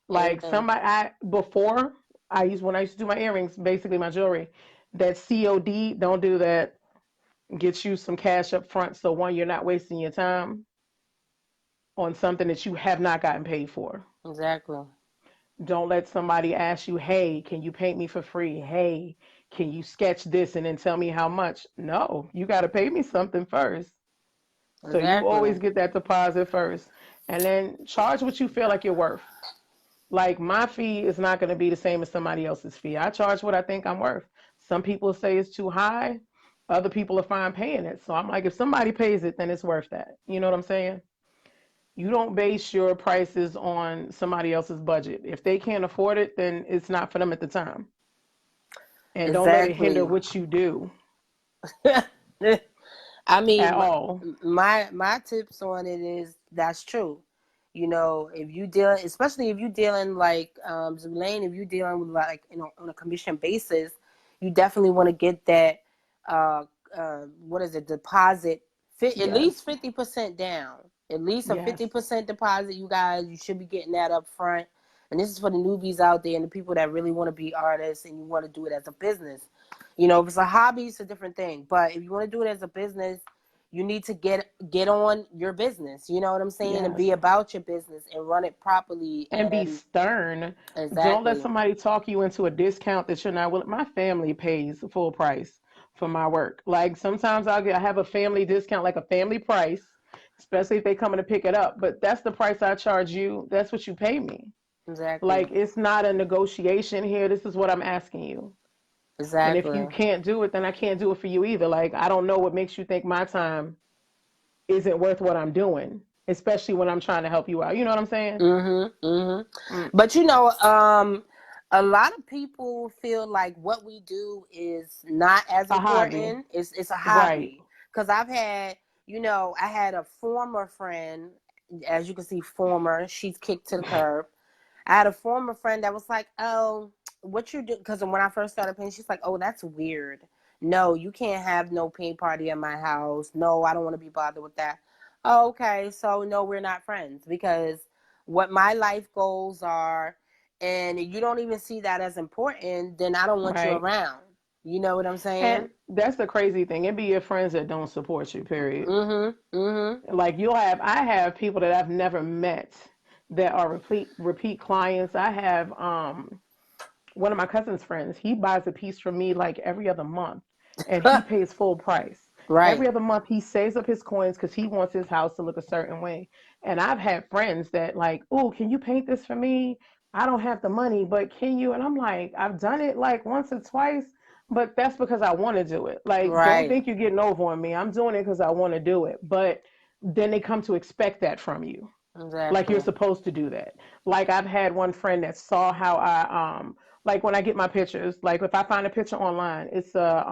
Like amen. somebody, before when I used to do my earrings, basically my jewelry, that COD, don't do that. Get you some cash up front. So one, you're not wasting your time on something that you have not gotten paid for. Exactly. Don't let somebody ask you, hey, can you paint me for free? Hey, can you sketch this and then tell me how much? No, you got to pay me something first. So you Exactly. always get that deposit first and then charge what you feel like you're worth. Like my fee is not going to be the same as somebody else's fee. I charge what I think I'm worth. Some people say it's too high. Other people are fine paying it. So I'm like, if somebody pays it, then it's worth that. You know what I'm saying? You don't base your prices on somebody else's budget. If they can't afford it, then it's not for them at the time. And don't let it hinder Exactly. what you do I at mean, all. my tips on it is that's true. You know, if you deal, especially if you dealing like Zulane, if you dealing with like, you know, on a commission basis, you definitely want to get that uh what is it, deposit, at Yes. least 50% down, at least a Yes. 50% deposit. You guys, you should be getting that up front. And this is for the newbies out there and the people that really want to be artists and you want to do it as a business. You know, if it's a hobby, it's a different thing. But if you want to do it as a business, you need to get on your business. You know what I'm saying, and Yes. be about your business and run it properly. And be And stern. Don't let exactly, somebody talk you into a discount that you're not willing. My family pays full price for my work. Like sometimes I have a family discount, like a family price, especially if they coming to pick it up. But that's the price I charge you. That's what you pay me. exactly, Like it's not a negotiation here. This is what I'm asking you. And if you exactly. can't do it, then I can't do it for you either. Like I don't know what makes you think my time isn't worth what I'm doing, especially when I'm trying to help you out. You know what I'm saying? Mm, But you know, a lot of people feel like what we do is not as a hobby. important. It's a Right. hobby. Because I've had, you know, I had a former friend, as you can see, former. She's kicked to the curb. I had a former friend that was like, "Oh, what you do?" Because when I first started painting, she's like, "Oh, that's weird. No, you can't have no paint party at my house. No, I don't want to be bothered with that." Oh, okay, so no, we're not friends because what my life goals are, and you don't even see that as important, then I don't want you Right. around. You know what I'm And saying? that's the crazy thing. It be your friends that don't support you, period. Mm-hmm. Mm-hmm. Like I have people that I've never met that are repeat clients. I have one of my cousin's friends, he buys a piece from me like every other month and he pays full price. Right. Every other month he saves up his coins because he wants his house to look a certain way. And I've had friends that like, oh, can you paint this for me? I don't have the money, but can you? And I'm like, I've done it like once or twice, but that's because I want to do it. Like, don't Right. think you're getting over on me. I'm doing it because I want to do it. But then they come to expect that from you, like you're Exactly. supposed to do that. Like I've had one friend that saw how I like when I get my pictures, like if I find a picture online, it's a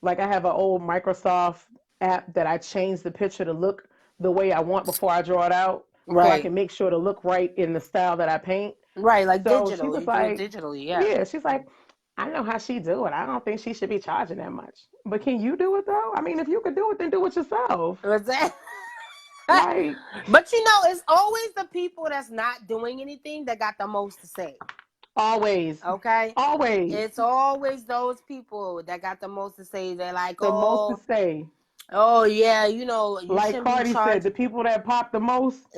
like I have an old Microsoft app that I change the picture to look the way I want before I draw it out so I Right. can make sure to look right in the style that I paint. Right. Like So she digital. was You do it like, digitally. Yeah. yeah, she's like, I know how she do it. I don't think she should be charging that much. But can you do it though? I mean, if you could do it, then do it yourself. Exactly. Like But you know, it's always the people that's not doing anything that got the most to say. always, Okay? always It's always those people that got the most to say. They're like, the most to say. oh yeah, you know, you Like shouldn't be Cardi said, charged. the people that pop the most,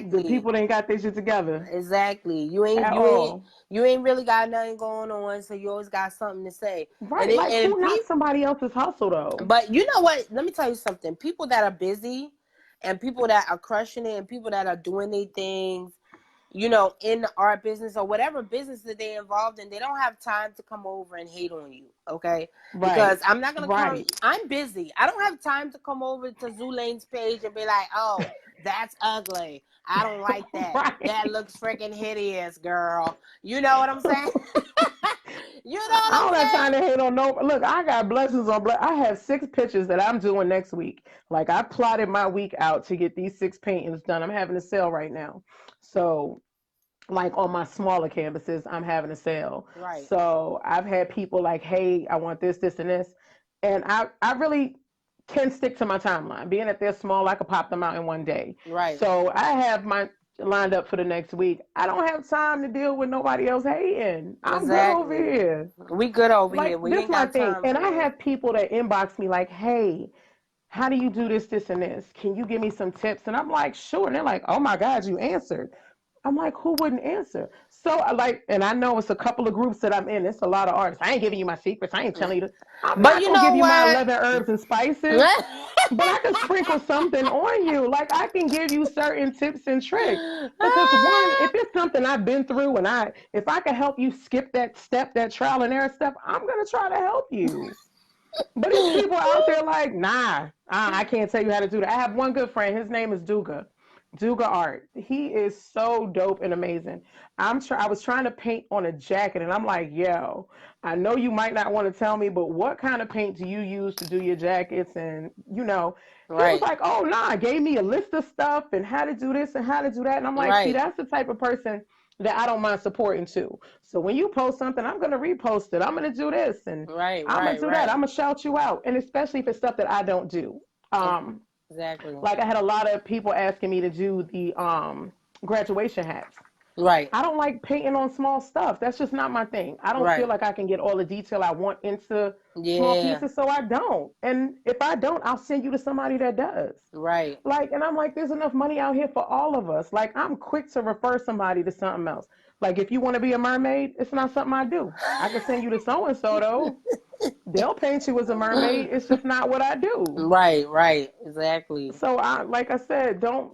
the Exactly. people that ain't got their shit together Exactly. at all. You ain't really got nothing going on, so you always got something to say. Right? Like And who not people, somebody else's hustle though? but you know what? Let me tell you something. People that are busy and people that are crushing it and people that are doing their things, you know, in the art business or whatever business that they're involved in, they don't have time to come over and hate on you, okay? Because Right, I'm not gonna come. right, I'm busy. I don't have time to come over to Zulane's page and be like, "Oh, that's ugly. I don't like that. That right. looks freaking hideous, girl." You know what I'm saying? You know what I I'm don't have time saying? to hate on no. Look, I got blessings on blessings. I have 6 pictures that I'm doing next week. Like I plotted my week out to get these 6 paintings done. I'm having a sale right now, so like on my smaller canvases, I'm having a sale. Right, So I've had people like, hey, I want this, and this. And I really can stick to my timeline. Being that they're small, I could pop them out in one day. right. So I have my lined up for the next week. I don't have time to deal with nobody else hating. I'm good over Exactly. here. We good over Like here. We this ain't my got thing. time And I for it. have people that inbox me like, hey, how do you do this, and this? Can you give me some tips? And I'm like, sure. And they're like, oh my God, you answered. I'm like, who wouldn't answer? So I like, and I know it's a couple of groups that I'm in. It's a lot of artists. I ain't giving you my secrets. I ain't telling you. I'm But not you gonna give know you my what? 11 herbs and spices, but I can sprinkle something on you. Like I can give you certain tips and tricks. Because one, if it's something I've been through, and if I can help you skip that step, that trial and error step, I'm gonna try to help you. But it's people out there like, nah, I can't tell you how to do that. I have one good friend. His name is Duga. Duga Art. He is so dope and amazing. I was trying to paint on a jacket and I'm like, yo, I know you might not want to tell me, but what kind of paint do you use to do your jackets? And he was Right. like, oh nah, gave me a list of stuff and how to do this and how to do that. And I'm like, see, Right. that's the type of person that I don't mind supporting too. So when you post something, I'm gonna repost it. I'm gonna do this and Right. I'm gonna Right. do that. I'm Right. gonna shout you out. And especially if it's stuff that I don't do. Ex- Um, Exactly. like I had a lot of people asking me to do the graduation hats. Right. I don't like painting on small stuff. That's just not my thing. I don't feel Right. like I can get all the detail I want into small Yeah. pieces, so I don't. And if I don't, I'll send you to somebody that does. Right. Like, and I'm like, there's enough money out here for all of us. Like, I'm quick to refer somebody to something else. Like, if you want to be a mermaid, it's not something I do. I can send you to so and so though. They'll paint you as a mermaid. It's just not what I do. Right. Right. Exactly. So like I said, don't.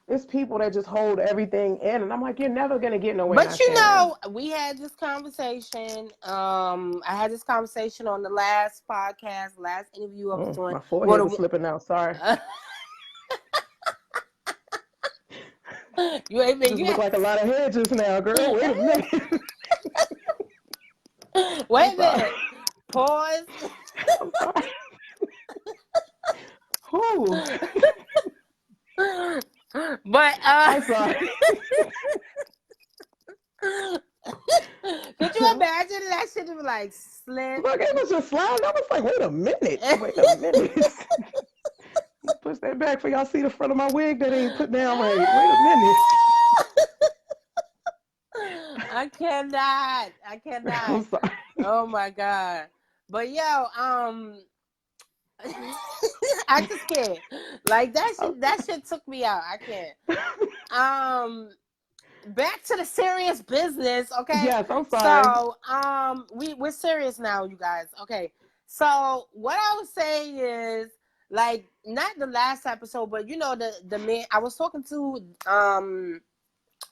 It's people that just hold everything in, and I'm like, you're never gonna get nowhere But not sharing. we had this conversation. I had this conversation on the last podcast, last interview I was doing. My forehead was Well, slipping out. Sorry. you ain't been. Just You look like a lot of hair just now, girl. Wait a minute. wait I'm a sorry. minute. Pause. I'm sorry. Who? But I'm sorry. could you imagine that shit was like slip? Look, it was just sliding. I was like, wait a minute. Wait a minute. Push that back for y'all see the front of my wig that ain't put down right. Wait a minute. I cannot. I I'm cannot. sorry. Oh my god. But yo, I just can't. Like that shit took me out. I can't. Back to the serious business, okay? Yes, I'm sorry. So, we're serious now, you guys. Okay. So, what I was saying is like not the last episode, but the man I was talking to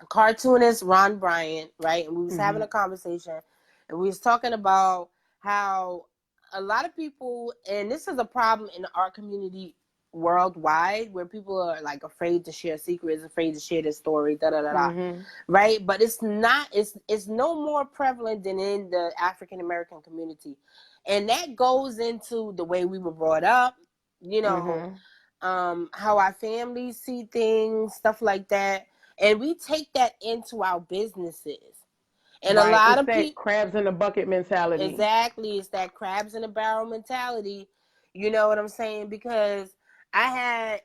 cartoonist Ron Bryant, right? And we was having Mm-hmm. a conversation and we was talking about how a lot of people, and this is a problem in the art community worldwide, where people are like afraid to share secrets, afraid to share their story, da da da da, Mm-hmm. right? But it's no more prevalent than in the African American community, and that goes into the way we were brought up, you know, Mm-hmm. how our families see things, stuff like that, and we take that into our businesses. And a Right. lot It's of that people, crabs in the bucket mentality. exactly, it's that crabs in the barrel mentality. You know what I'm saying? Because I had,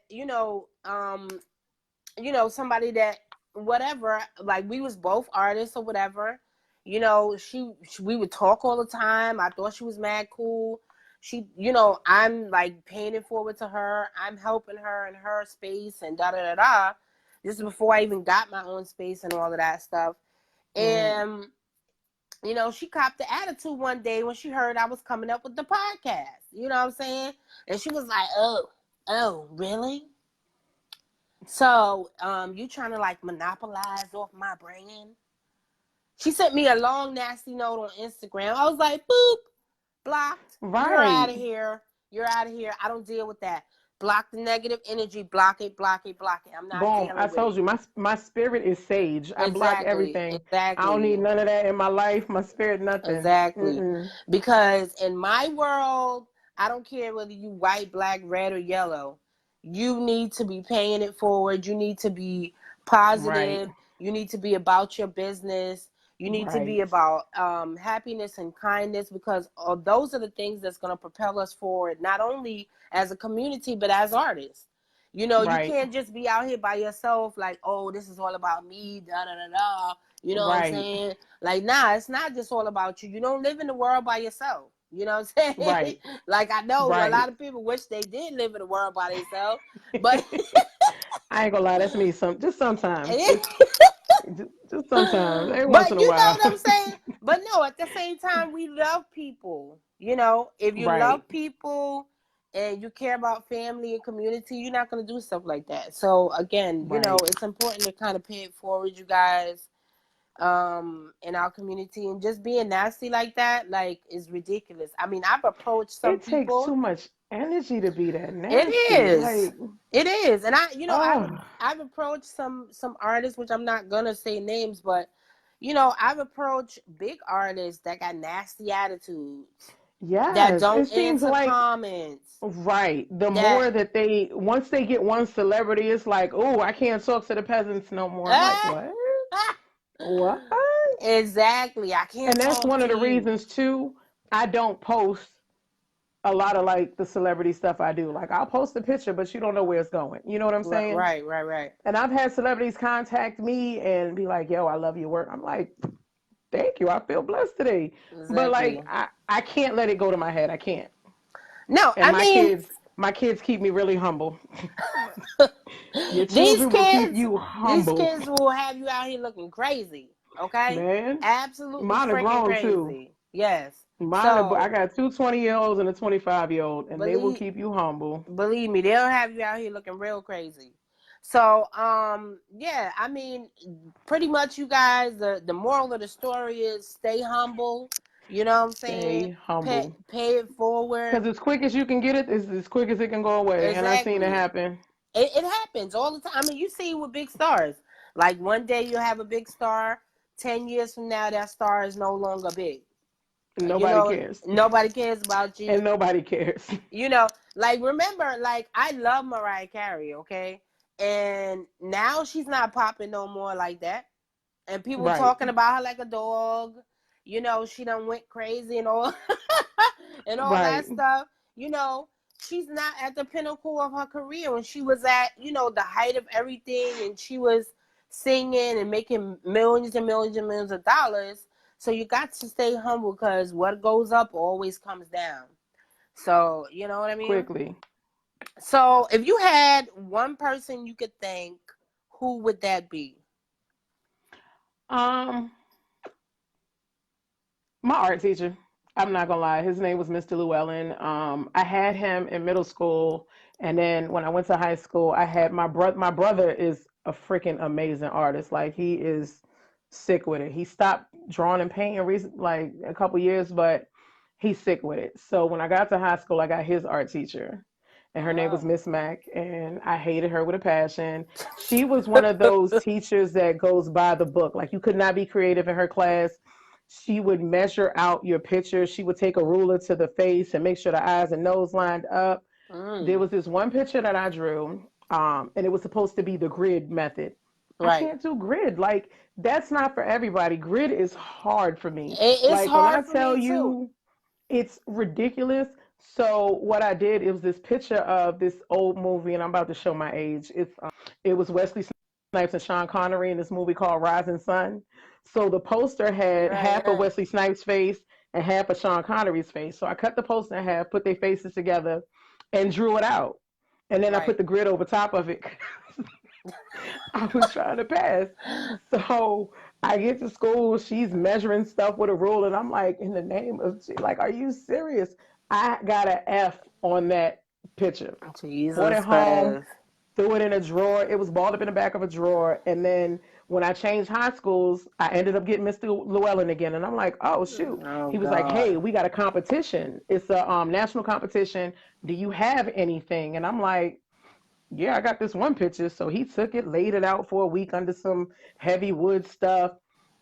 somebody that whatever, like we was both artists or whatever. We would talk all the time. I thought she was mad cool. I'm like paying it forward to her. I'm helping her in her space and da da da da. This is before I even got my own space and all of that stuff. Mm-hmm. And she copped the attitude one day when she heard I was coming up with the podcast. You know what I'm saying? And she was like, oh, really? So, you trying to like monopolize off my brand? She sent me a long, nasty note on Instagram. I was like, boop, blocked. You're out Right. of here. You're out of here. I don't deal with that. Block the negative energy. Block it, block it, block it. I'm not Boom. I dealing with told it. you, my spirit is sage. I block Exactly. everything. I don't need Exactly. none of that in my life. My spirit, nothing. Exactly. Mm-mm. Because in my world, I don't care whether you white, black, red, or yellow. You need to be paying it forward. You need to be Right. positive. You need to be about your business. You need to be Right. about happiness and kindness, because those are the things that's going to propel us forward, not only as a community, but as artists. You Right. can't just be out here by yourself like, oh, this is all about me, da da da da. You know what I'm Right. saying? Like, nah, it's not just all about you. You don't live in the world by yourself. You know what I'm saying? Right. Like, I know a Right. lot of people wish they did live in the world by themselves, but I ain't gonna lie, that's me. Just sometimes. Just sometimes. Every once in but a you know while. what I'm saying? But no, at the same time, we love people. If you Right. love people and you care about family and community, you're not going to do stuff like that. So again, Right. it's important to kind of pay it forward, you guys. in our community, and just being nasty like that, like, is ridiculous. I mean, I've approached some It takes people. too much energy to be that It nasty. is. Like, It is. And oh, I've approached some artists, which I'm not gonna say names, but I've approached big artists that got nasty attitudes, that yes. It don't seems answer like comments. right. The more That that they once they get one celebrity, it's like, oh, I can't talk to the peasants no more. I'm like, what? What? exactly. I can't And that's talk one of to the you. reasons too. I don't post a lot of like the celebrity stuff I do. Like I'll post a picture, but you don't know where it's going. You know what I'm saying? Right, right, right. And I've had celebrities contact me and be like, "Yo, I love your work." I'm like, "Thank you. I feel blessed today." But like, Exactly. I can't let it go to my head. I can't. No, And I mean, my kids keep me really humble. Your these children will keep kids, you these humble, kids will have you out here looking crazy. Okay, man. absolutely Mine are freaking grown too. crazy. Yes. Mine are. I So got two 20-year-olds and a 25-year-old, and they will believe keep you humble. believe me, they'll have you out here looking real crazy. So yeah, I mean, pretty much, you guys, the moral of the story is stay humble. You know what I'm saying? Stay humble. Pay it forward. Because as quick as you can get it, is as quick as it can go away. And I've seen it Exactly. happen. It happens all the time. I mean, you see with big stars. Like, one day you have a big star, 10 years from now that star is no longer big. Nobody cares. Nobody cares about And you. nobody cares. Like, remember, like, I love Mariah Carey, okay? And now she's not popping no more like that. And people Right. talking about her like a dog. She done went crazy and all and all that Right. stuff. You know, she's not at the pinnacle of her career when she was at, the height of everything, and she was singing and making millions and millions and millions of dollars. So you got to stay humble, because what goes up always comes down. So, you know what I mean? Quickly. So, if you had one person you could thank, who would that be? Um, my art teacher. I'm not gonna lie. His name was Mr. Llewellyn. I had him in middle school, and then when I went to high school, I had my brother. My brother is a freaking amazing artist. Like he is sick with it. He stopped drawing and painting like a couple years, but he's sick with it. So when I got to high school, I got his art teacher, and her name was Oh. Miss Mack, and I hated her with a passion. She was one of those teachers that goes by the book. Like you could not be creative in her class. She would measure out your picture. She would take a ruler to the face and make sure the eyes and nose lined up. There Mm. was this one picture that I drew, and it was supposed to be the grid method. I Right. can't do grid. Like, that's not for everybody. Grid is hard for me. It's Like, when I hard for tell me too. you it's ridiculous. So, what I did, it was this picture of this old movie, and I'm about to show my age. It was Wesley Snipes and Sean Connery in this movie called Rising Sun. So the poster had Right, half of right, Wesley Snipes' face and half of Sean Connery's face. So I cut the poster in half, put their faces together, and drew it out. And then I put right. the grid over top of it. I was trying to pass. So I get to school, she's measuring stuff with a rule, and I'm like, in the name of, like, are you serious? I got an F on that picture. Brought it Jesus home, Christ. threw it in a drawer. It was balled up in the back of a drawer. And then when I changed high schools, I ended up getting Mr. Llewellyn again. And I'm like, oh, shoot. Oh He was like, hey, God. we got a competition. It's a national competition. Do you have anything? And I'm like, yeah, I got this one picture. So he took it, laid it out for a week under some heavy wood stuff.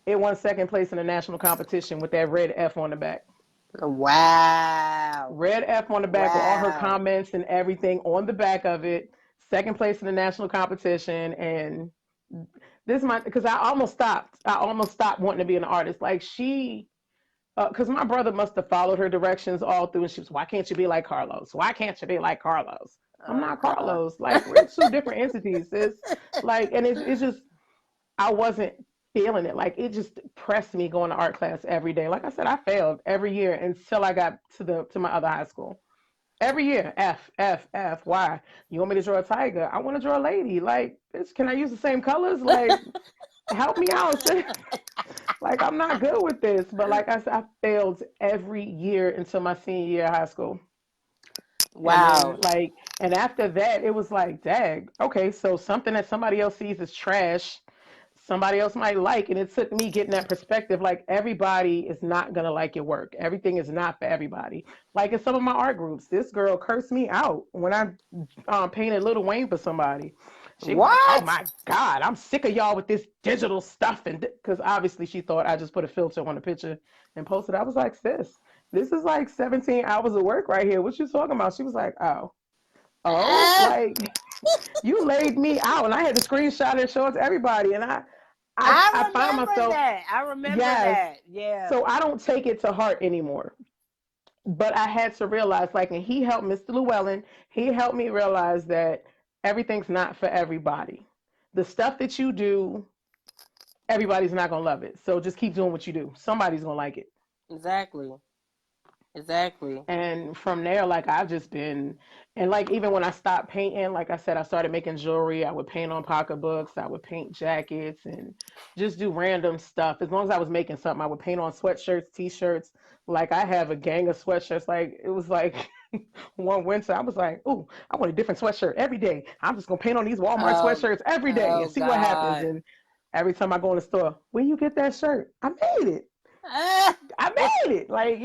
It won second place in the national competition with that red F on the back. Wow. Red F on the back with all her Wow. comments and everything on the back of it. Second place in the national competition. And this month, because I almost stopped. I almost stopped wanting to be an artist. Like she, because my brother must have followed her directions all through, and she was, why can't you be like Carlos? Why can't you be like Carlos? I'm Oh not God. Carlos. Like we're two different entities. It's like, and it's just I wasn't feeling it. Like it just pressed me going to art class every day. Like I said, I failed every year until I got to my other high school. Every year, F, F, F. Why? You want me to draw a tiger? I want to draw a lady. Like, bitch, can I use the same colors? Like, help me out. Like, I'm not good with this. But like I said, I failed every year until my senior year of high school. And then Wow. and after that, it was like, dag, okay, so something that somebody else sees as trash, somebody else might like. And it took me getting that perspective. Like, everybody is not going to like your work. Everything is not for everybody. Like, in some of my art groups, this girl cursed me out when I painted Lil Wayne for somebody. She was like, "Oh What? my God, I'm sick of y'all with this digital stuff." And because obviously she thought I just put a filter on the picture and posted. I was like, "Sis, this is like 17 hours of work right here. What you talking about?" She was like, "Oh, Uh, like you laid me out." And I had to screenshot and show it to everybody. And I I found remember myself, that. I remember yes. that. Yeah. So I don't take it to heart anymore. But I had to realize, like, and he helped Mr. Llewellyn, he helped me realize that everything's not for everybody. The stuff that you do, everybody's not gonna love it. So just keep doing what you do. Somebody's gonna like it. Exactly. Exactly. And from there, like, I've just been, and like, even when I stopped painting, like I said, I started making jewelry. I would paint on pocketbooks, I would paint jackets, and just do random stuff. As long as I was making something, I would paint on sweatshirts, t-shirts. Like, I have a gang of sweatshirts. Like, it was like one winter, I was like, "Ooh, I want a different sweatshirt every day. I'm just gonna paint on these Walmart Um. sweatshirts every day and Oh see what happens." God. And every time I go in the store, "Where you get that shirt?" "I made it. Ah. I made it." Like,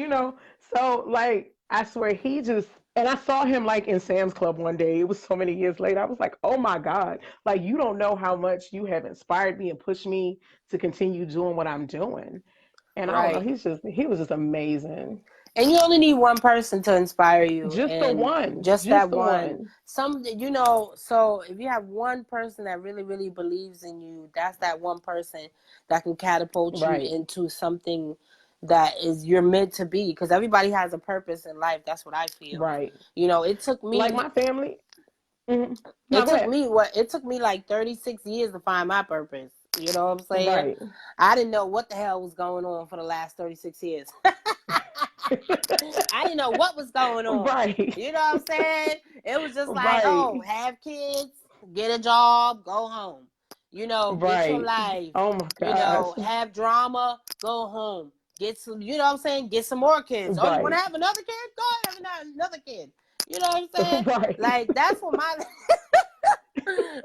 so like, I swear, he just, and I saw him like in Sam's Club one day. It was so many years later. I was like, "Oh my God, like, you don't know how much you have inspired me and pushed me to continue doing what I'm doing." And I don't know, Right. he was just amazing. And you only need one person to inspire you, Just the and one, just that just the one. one. So if you have one person that really, really believes in you, that's that one person that can catapult you Right, into something that is you're meant to be. Because everybody has a purpose in life. That's what I feel. right. It took Like me. my family. Mhm. No, It go took ahead. me It took me like 36 years to find my purpose. You know what I'm saying? Right. I didn't know what the hell was going on for the last 36 years. I didn't know what was going on. Right. You know what I'm saying? It was just like, oh, Right. have kids, get a job, go home. Get your Right. life. Oh my gosh. Have drama, go home. Get some, you know what I'm saying? Get some more kids. Oh, you want to Right. have another kid? Go have another kid. You know what I'm saying? Right. Like, that's what my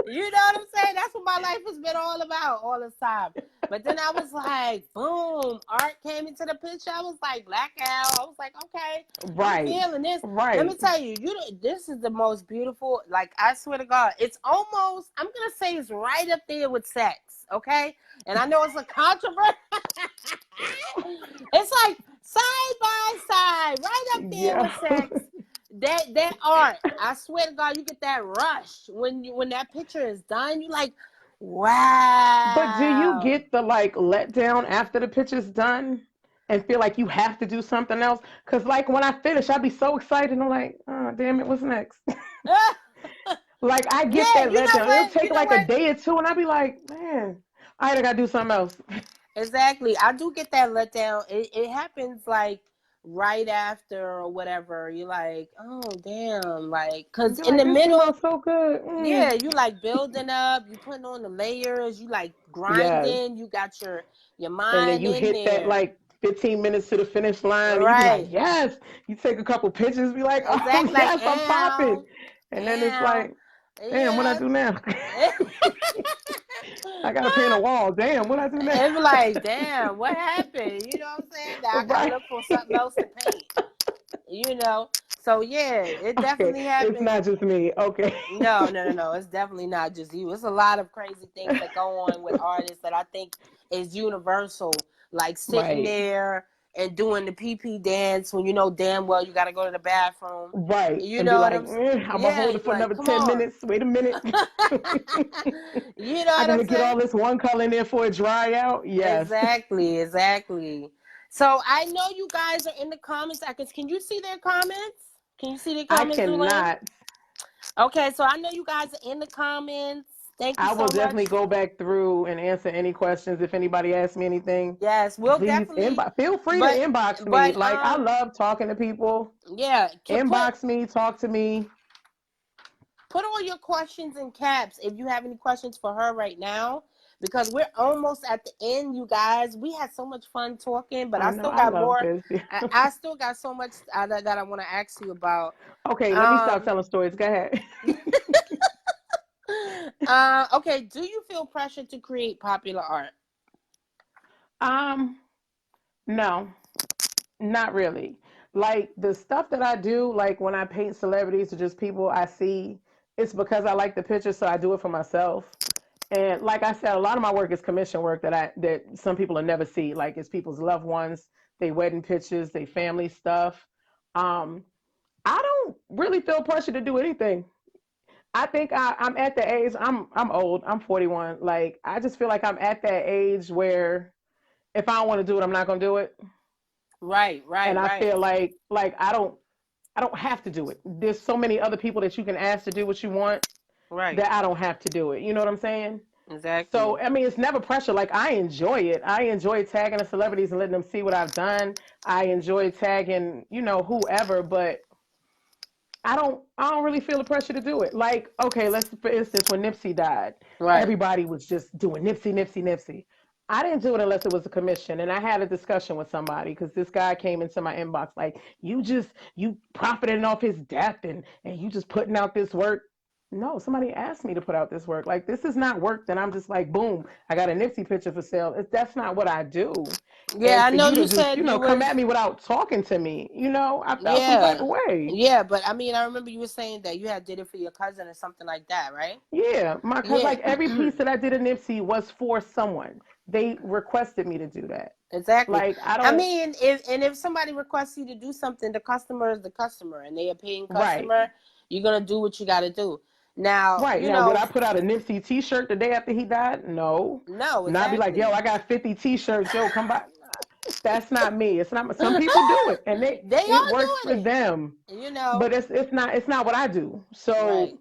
you know what I'm saying? That's what my life has been all about all this time. But then I was like, boom, art came into the picture. I was like, blackout. I was like, okay, I'm Right. feeling this. Let me Right. tell you, this is the most beautiful. Like, I swear to God, it's almost, I'm gonna say it's right up there with sex. Okay, and I know it's a controversy. It's like side by side, right up there Yeah. with sex. That art, I swear to God, you get that rush when that picture is done. You like, But do you wow. get the like letdown after the picture's done and feel like you have to do something else? Because like when I finish, I'd be so excited. I'm like, "Oh, damn it, what's next?" Like, I get Yeah, that you know letdown. It'll what? take like a day or two, and I'd be like, "Man, I gotta do something else." Exactly. I do get that letdown. It happens like right after or whatever. You're like, oh damn, like, cause Be in like, the "This came middle, out so good." yeah, you like building up, you putting on the layers, you like Yes. grinding, you got your And then mind you in hit that there. like 15 minutes to the finish line, and you be like, Right. "Yes." You take a couple pictures, be like, "Oh Exactly. Like, yes, I'm popping." ow, And then it's ow. like, "Damn, what I Yeah. do now?" I gotta paint a wall. Damn, what I do now? It be like, damn, what happened? You know what I'm saying? Now I gotta Right. look for something else to paint. You know. So yeah, it Okay. definitely It's happens. not just me. Okay. No, no, no, no. It's definitely not just you. It's a lot of crazy things that go on with artists that I think is universal. Like sitting Right. there and doing the pee dance when you know damn well you got to go to the bathroom. Right. You And be know what like, I'm saying? I'm gonna Yeah, hold you it for like, another come 10 on. minutes. Wait a minute. You know I what I'm gotta get saying? all this one color in there for it dry out. Yes. Exactly, exactly. So I know you guys are in the comments. Can you see their comments? Can you see their I comments, Zulane? cannot. Okay, so I know you guys are in the comments. Thank you I will so much. definitely go back through and answer any questions if anybody asks me anything. Yes, we'll Please definitely. feel free to But inbox me. but Like, I love talking to people. yeah, Inbox me, talk to me. put all your questions in caps if you have any questions for her right now, because we're almost at the end, you guys. We had so much fun talking, but I I know, still I got love more. this. I still got so much that I want to ask you about. Okay, let me stop Um, telling stories. Go ahead. Okay, do you feel pressure to create popular art? Um, no, not really. Like the stuff that I do, like when I paint celebrities or just people I see, it's because I like the picture, so I do it for myself. And like I said, a lot of my work is commission work that some people will never see. Like it's people's loved ones, they wedding pictures, they family stuff. Um, I don't really feel pressure to do anything. I think I'm at the age. I'm old. I'm 41. Like I just feel like I'm at that age where if I don't want to do it, I'm not gonna do it. Right, And right, I right, feel like I don't have to do it. There's so many other people that you can ask to do what you want right. that I don't have to do it. You know what I'm saying? So Exactly. I mean, it's never pressure. Like I enjoy it. I enjoy tagging the celebrities and letting them see what I've done. I enjoy tagging, whoever, but I don't really feel the pressure to do it. Like, okay, let's for instance, when Nipsey died, Right. everybody was just doing Nipsey, Nipsey, Nipsey. I didn't do it unless it was a commission, and I had a discussion with somebody because this guy came into my inbox like, you profiting off his death and you just putting out this work. No, somebody asked me to put out this work. Like, this is not work that I'm just like, boom, I got a Nipsey picture for sale. That's not what I do. Yeah, And I for know you to you just, said you come at was. me without talking to me, I felt some type Yeah, of way. yeah, but I mean, I remember you were saying that you had did it for your cousin or something like that, right? Yeah, cause Yeah, like every piece that I did in Nipsey was for someone. They requested me to do that. exactly. Like I I don't. mean, if somebody requests you to do something, the customer is the customer, and they a paying Right, customer. You're gonna do what you got to do. Now, right. Now, would I put out a Nipsey T-shirt the day after he died? No. no, Not be like, yo, exactly. I got 50 T-shirts. Yo, come by. That's not me. It's not. Some people do it, and They it are works for doing it, them. you know. But it's not what I do. Right. So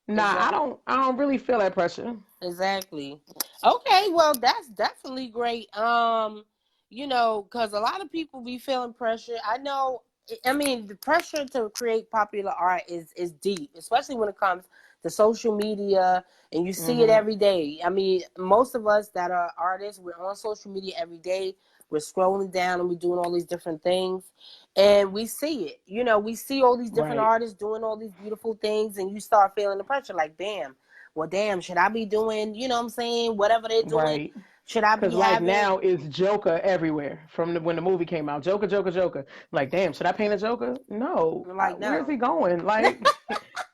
nah, I Exactly. don't I don't really feel that pressure. Exactly. Okay, well, that's definitely great. Because a lot of people be feeling pressure. I know. I mean, the pressure to create popular art is deep, especially when it comes to social media, and you see it Hmm. every day. I mean, most of us that are artists, we're on social media every day. We're scrolling down and we're doing all these different things, and we see it. We see all these different Right, artists doing all these beautiful things, and you start feeling the pressure, like, damn, well, damn, should I be doing, what I'm saying, whatever they're doing? right. Should I Cause be like having, now it's Joker everywhere from when the movie came out. Joker, Joker, Joker. Like, damn, should I paint a Joker? No. like, Where's he no. going? Like,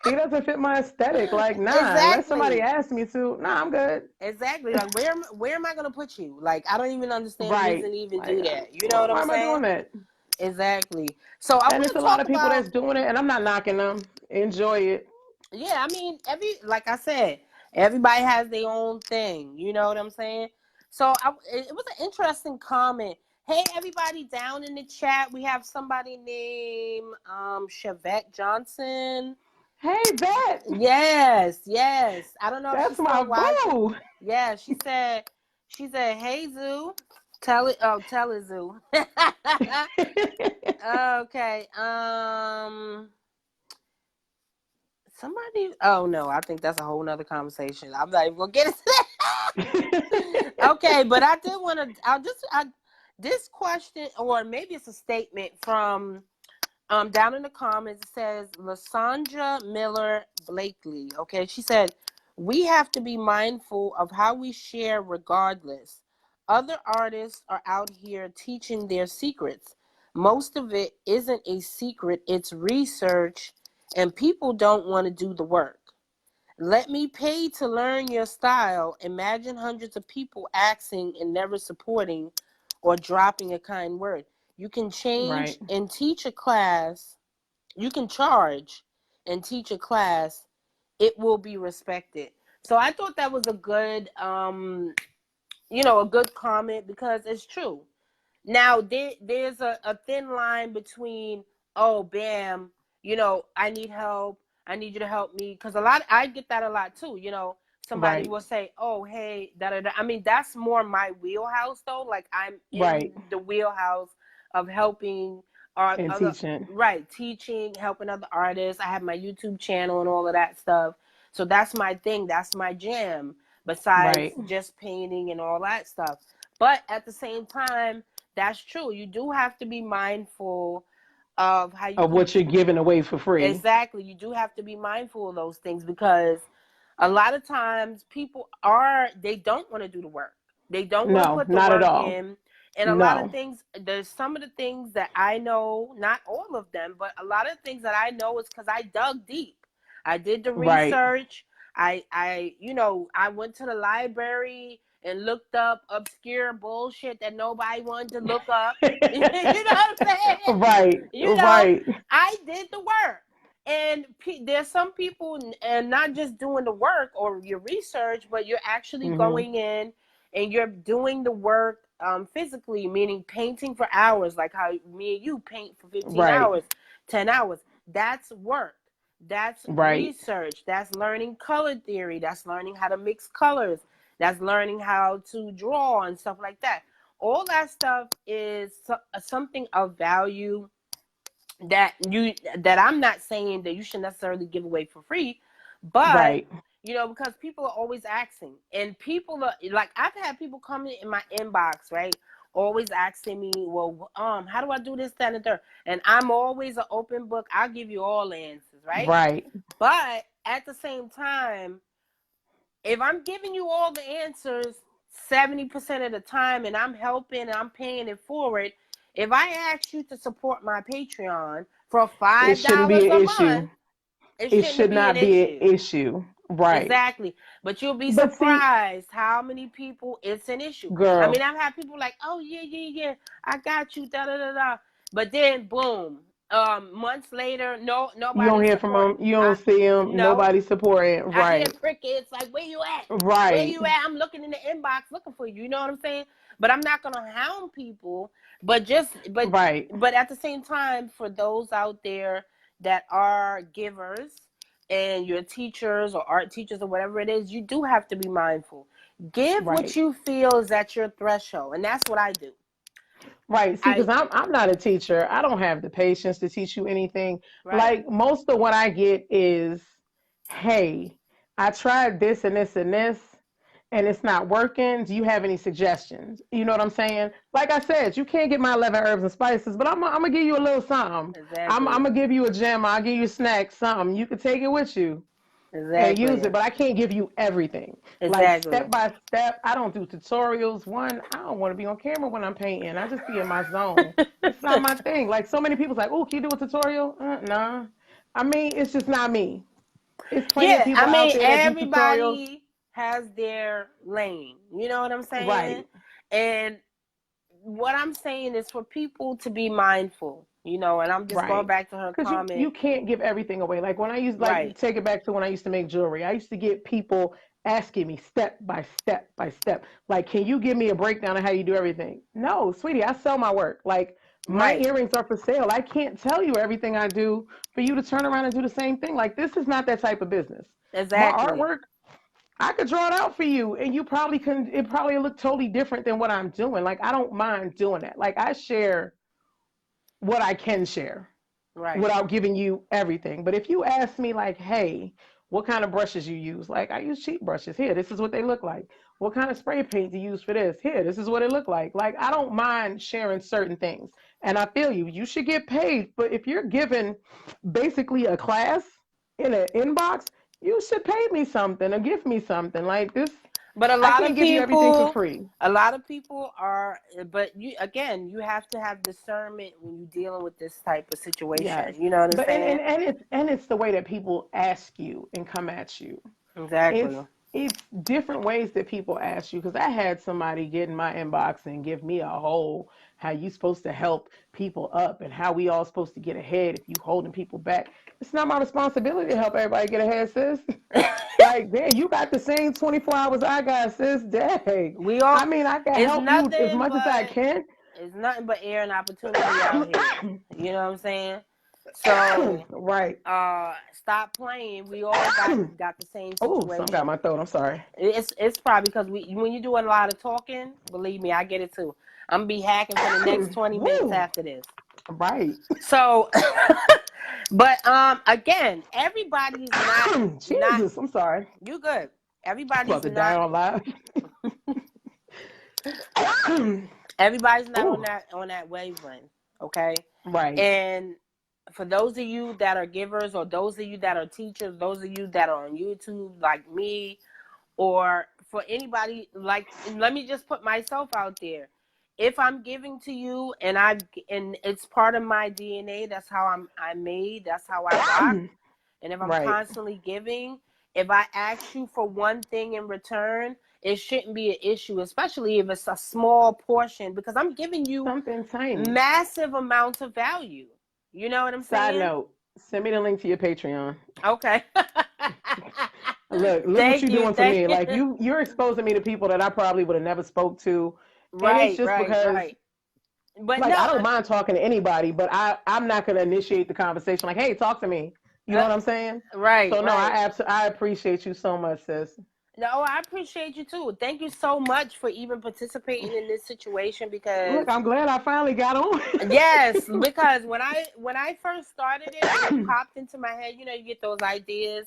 he doesn't fit my aesthetic. Like, nah. Unless somebody Exactly. asks me to, nah, I'm good. Exactly. Like, where am I going to put you? Like, I don't even understand the reason Right. to even Like, do that. You know what I'm why am I saying? doing that? Exactly. So I And want it's to a lot talk of people about, that's doing it, and I'm not knocking them. Enjoy it. yeah, I mean, like I said, everybody has their own thing. You know what I'm saying? So it was an interesting comment. Hey, everybody down in the chat, we have somebody named Chevette Johnson. Hey, Vet, Yes, yes. I don't know if she's that's my still watching. boo. Yeah, she said, "Hey Zoo, tell it Zoo." Okay. Somebody. Oh no, I think that's a whole nother conversation. I'm not even gonna get into that. Okay, but I did want to. This question, or maybe it's a statement from down in the comments. It says Lysandra Miller Blakely. Okay, she said we have to be mindful of how we share, regardless. Other artists are out here teaching their secrets. Most of it isn't a secret; it's research, and people don't want to do the work. Let me pay to learn your style. Imagine hundreds of people asking and never supporting or dropping a kind word. You can change Right. and teach a class. You can charge and teach a class. It will be respected. So I thought that was a good comment because it's true. Now there's a thin line between, oh bam, I need help. I need you to help me, because I get that a lot too. Somebody Right. will say, oh hey, da da da. I mean, that's more my wheelhouse though. Like, I'm in Right. the wheelhouse of helping our And other, teaching. right, teaching, helping other artists. I have my YouTube channel and all of that stuff. So that's my thing. That's my jam. Besides Right. just painting and all that stuff. But at the same time, that's true. You do have to be mindful of how you Of what you're giving away for free. exactly. You do have to be mindful of those things because A lot of times they don't want to do the work. They don't want to No, put the not at work all. in. And a lot of No. things, there's some of the things that I know, not all of them, but a lot of things that I know is because I dug deep. I did the Right. research. I went to the library and looked up obscure bullshit that nobody wanted to look up. You know what I'm saying? Right. You know, Right. I did the work. And there's some people, and not just doing the work or your research, but you're actually Mhm. going in and you're doing the work physically, meaning painting for hours, like how me and you paint for 15 Right. hours, 10 hours. That's work. That's Right. research. That's learning color theory. That's learning how to mix colors. That's learning how to draw and stuff like that. All that stuff is something of value that I'm not saying that you should necessarily give away for free, but Right. because people are always asking, and people are like, I've had people come in my inbox, right, always asking me, well, how do I do this, that, and the third? And I'm always an open book. I'll give you all the answers, right? Right. But at the same time, if I'm giving you all the answers 70% of the time, and I'm helping and I'm paying it forward, if I ask you to support my Patreon for It five shouldn't be dollars an a issue. month, it It shouldn't should be an not be an issue. issue. Right. Exactly. But you'll be But see, surprised how many people it's an issue. I girl, mean, I've had people like, oh, yeah, yeah, yeah, I got you, da da da da. But then, boom, months later, no, you don't nobody hear from support. them. You don't see them. No, Nobody supporting. I hear Right. crickets like, where you at? Where Right. you at? I'm looking in the inbox looking for you. You know what I'm saying? But I'm not gonna hound people. But Right. but at the same time, for those out there that are givers and your teachers or art teachers or whatever it is, you do have to be mindful. Give what Right. you feel is at your threshold, and that's what I do. Right. See, because I I'm not a teacher. I don't have the patience to teach you anything. right, Like most of what I get is, hey, I tried this and this and this, and it's not working. Do you have any suggestions? You know what I'm saying? Like I said, you can't get my 11 herbs and spices, but I'm gonna give you a little something. I'm exactly, gonna give you a gem. I'll give you a snack, something. You can take it with you and use exactly, it, but I can't give you everything. Like exactly. step by step. I don't do tutorials. One, I don't want to be on camera when I'm painting. I just be in my zone. It's not my thing. Like so many people's like, oh, can you do a tutorial? Nah. I mean, it's just not me. It's plenty of Yeah, people I out mean, there that do tutorials. everybody has their lane. You know what I'm saying? Right. And what I'm saying is for people to be mindful, and I'm just going Right. back to her Because comment. you can't give everything away. Like when I used like Right, take it back to when I used to make jewelry. I used to get people asking me step by step by step. Like, can you give me a breakdown of how you do everything? No, sweetie, I sell my work. Like my right, earrings are for sale. I can't tell you everything I do for you to turn around and do the same thing. Like this is not that type of business. My exactly, artwork, I could draw it out for you and you probably can it probably look totally different than what I'm doing. Like I don't mind doing that. Like I share what I can share right, without giving you everything. But if you ask me, like, hey, what kind of brushes you use? Like, I use cheap brushes. Here, this is what they look like. What kind of spray paint do you use for this? Here, this is what it look like. Like, I don't mind sharing certain things. And I feel you. You should get paid. But if you're given basically a class in an inbox, you should pay me something or give me something. Like this, but a I lot can't of give you everything for people, free. are, but you have to have discernment when you're dealing with this type of situation. Yes. You know what I'm But saying? and it's the way that people ask you and come at you. it's Exactly. it's different ways that people ask you because I had somebody get in my inbox and give me a whole how you supposed to help people up and how we all supposed to get ahead if you holding people back. It's not my responsibility to help everybody get ahead, sis. Like, man, you got the same 24 hours I got, sis. Dang. We all, I mean, I can it's help you as nothing much as I but can. it's nothing but air and opportunity out here. You know what I'm saying? So, Right. stop playing. We all got the same Oh, something got situation. my throat. I'm sorry. It's probably because when you do a lot of talking, believe me, I get it too. I'm gonna be hacking for the next 20 minutes Woo. after this. Right. So, but again, everybody's not Jesus, I'm sorry. you good. I'm about Everybody's to die not on live. everybody's not Ooh, on that wavelength, okay? right. And for those of you that are givers, or those of you that are teachers, those of you that are on YouTube like me, or for anybody, like, let me just put myself out there. If I'm giving to you and it's part of my DNA, that's how I'm made, that's how I rock. And if I'm Right. constantly giving, if I ask you for one thing in return, it shouldn't be an issue, especially if it's a small portion, because I'm giving you Something tiny. massive amounts of value. You know what I'm Side saying? note, send me the link to your Patreon. Okay. Look what Thank you're you. doing for Thank me. you. Like you're exposing me to people that I probably would have never spoke to. And it's Right, just right, because right. But like no, I don't mind talking to anybody, but I'm not gonna initiate the conversation like, hey, talk to me. You know what I'm saying? right, So no, right. I appreciate you so much, sis. No, I appreciate you too. Thank you so much for even participating in this situation, because Look, I'm glad I finally got on. yes, because when I first started it and it popped into my head, you get those ideas,